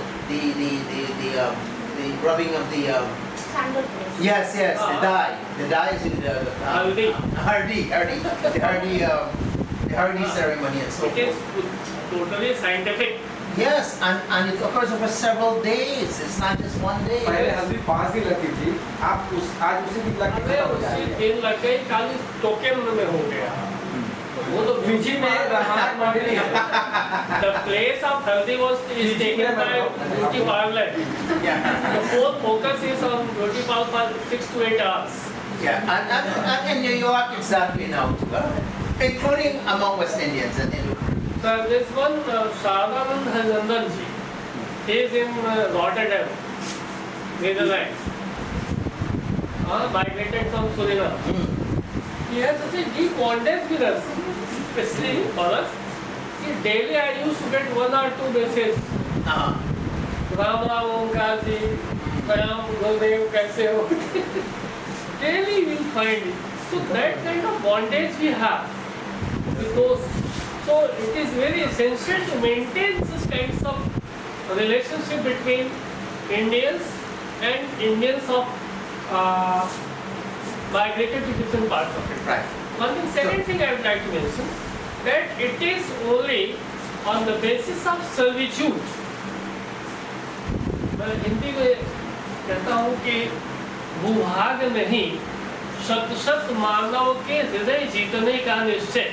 rubbing of the Sandal place. yes, the dye is in the hardi ceremony and so It is forth. totally scientific. Yes, and it occurs over several days. It's not just one day. पहले हल्दी 5 दिन लगती थी, आप आज उसी दिन लग के अरे खत्म हो उसी जाएगा। दिन लग गई, खाली टोकन में हो गया. वो तो फिजी में रहान मंडली है। the place of haldi is taken by beauty parlor. Yeah, The whole focus is on beauty parlor for 6 to 8 hours. yeah, and in New York exactly now too, including among West Indians and Hindu. So this one Sadaman Nandan ji, he is in Rotterdam, Netherlands. Migrated from Suriname. He has such a deep bondage with us, especially for us. Daily I used to get 1 or 2 messages. Ram Ram Omkar ji, Ram Gurudev kaise ho? Daily we will find it. So that kind of bondage we have with those. So it is very essential to maintain such kinds of relationship between Indians and Indians of migrated to different parts of it. Right. One thing, second thing I would like to mention, that it is only on the basis of servitude. मैं हिंदी में कहता हूँ कि भूभाग नहीं, शत मानव के हृदय जीतने का निश्चय.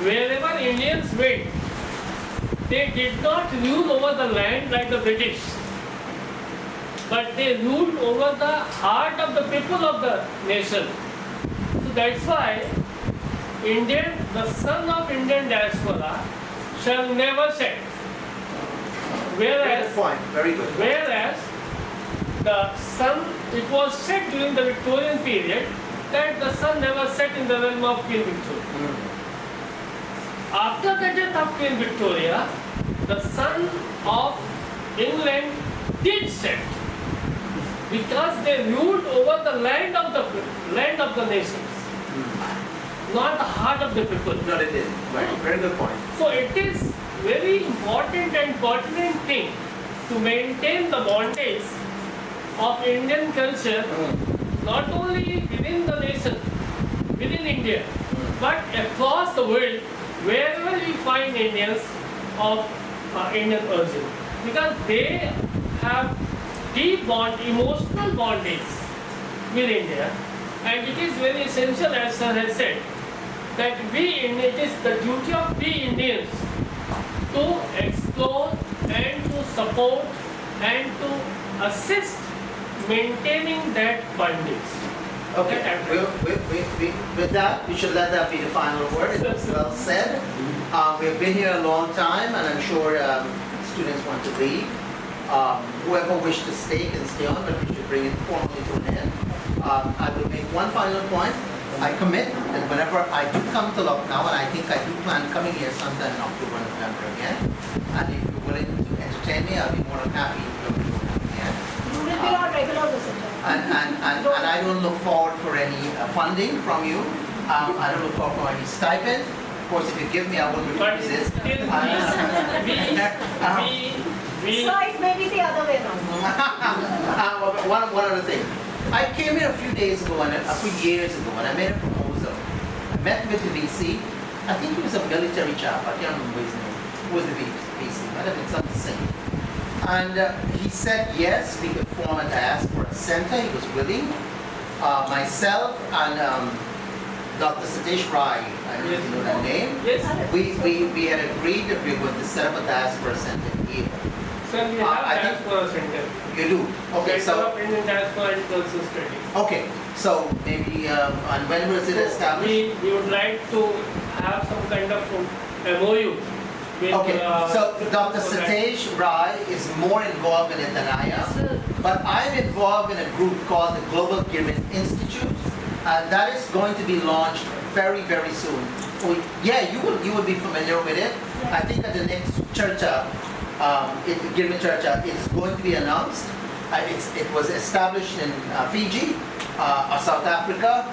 Wherever Indians went, they did not rule over the land like the British, but they ruled over the heart of the people of the nation. So that's why the sun of Indian diaspora shall never set. Good point. Very good. Whereas the sun, it was set during the Victorian period, that the sun never set in the realm of Queen Victoria. After the death of Queen Victoria, the sun of England did set, because they ruled over the land of the nations, not the heart of the people. No, they did. Right. Very good point. So it is very important and pertinent thing to maintain the bondage of Indian culture, not only within the nation, within India, but across the world, wherever we find Indians of Indian origin, because they have deep emotional bondage with India, and it is very essential, as sir has said, that it is the duty of we Indians to explore and to support and to assist maintaining that bondage. Okay. With that, we should let that be the final word. It was well said. We've been here a long time, and I'm sure students want to leave. Whoever wishes to stay can stay on, but we should bring it formally to an end. I will make one final point. I commit that whenever I do come to Lucknow, and I think I do plan coming here sometime in October, November again, and if you're willing to entertain me, I'll be more than happy to come again. You will be our regular visitor. And I don't look forward for any funding from you. I don't look forward for any stipend. Of course, if you give me, I will But refuse it. still we So it may be the other way around. One other thing. I came here a few days ago, a few years ago, and I made a proposal. I met with the VC. I think he was a military chap. I can't remember his name. Who was the VC? Might have been something the same. And he said yes, we could form a diaspora center. He was willing. Myself and Dr. Satish Rai, I don't know if you know that name. Yes. We had agreed that we were going to set up a diaspora center here. Sir, we I have think- diaspora center. You do? Okay, Center so, of Indian Diaspora and Cultural Studies. okay, so maybe, and when was it established? We would like to have some kind of MOU with. Okay, so Dr. so that- Satish Rai is more involved in it than I am. So, But I'm involved in a group called the Global Giving Institute, and that is going to be launched very, very soon. Yeah, you will be familiar with it. I think at the next Churcha, Giving Churcha, it's going to be announced. It was established in Fiji, South Africa,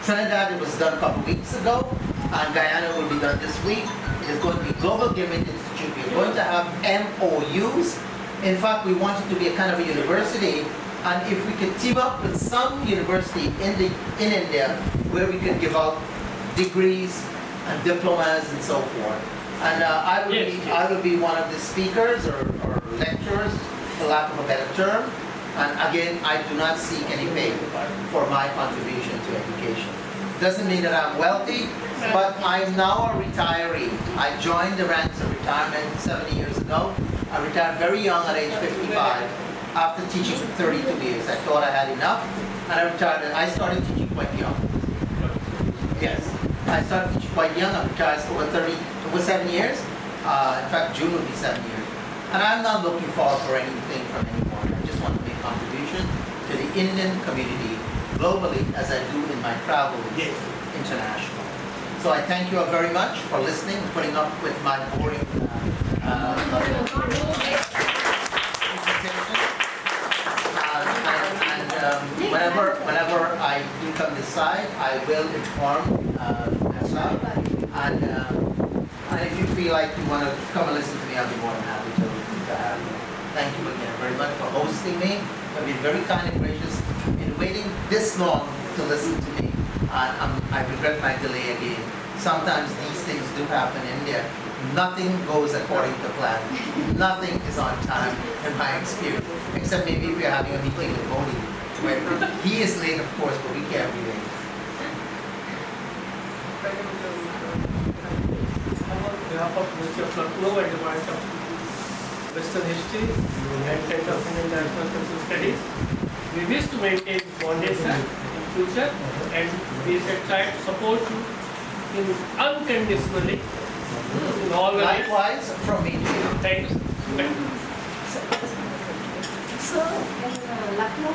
Trinidad. It was done a couple weeks ago, and Guyana will be done this week. It is going to be Global Giving Institute. We're going to have MOUs. In fact, we want it to be a kind of a university, and if we could team up with some university in India where we could give out degrees and diplomas and so forth. And I will be one of the speakers or lecturers, for lack of a better term. And again, I do not seek any pay for my contribution to education. Doesn't mean that I'm wealthy, but I'm now a retiree. I joined the ranks of retirement 70 years ago. I retired very young at age 55 after teaching for 32 years. I thought I had enough, and I retired. And I started teaching quite young. Yes, I started teaching quite young. I retired over 7 years. In fact, June will be 7 years. And I'm not looking forward for anything from anyone. I just want to make a contribution to the Indian community globally, as I do in my travels international. So I thank you all very much for listening and putting up with my boring presentation. Whenever I do come this side, I will inform Bisram. And if you feel like you want to come and listen to me, I'll be more than happy to have you. Thank you again very much for hosting me. You've been very kind and gracious in waiting this long to listen to me. I regret my delay again. Sometimes these things do happen in India. Nothing goes according to plan. Nothing is on time in my experience. Except maybe if you're having a meeting with Modi, where he is late, of course, but we can't be late. On behalf of University of Lucknow and Department of Western History and Center of Indian Diaspora Cultural Studies, we wish to maintain foundation in future, and we shall try to support you unconditionally in all ways. Likewise, from me to you. Thank you. so in Lucknow,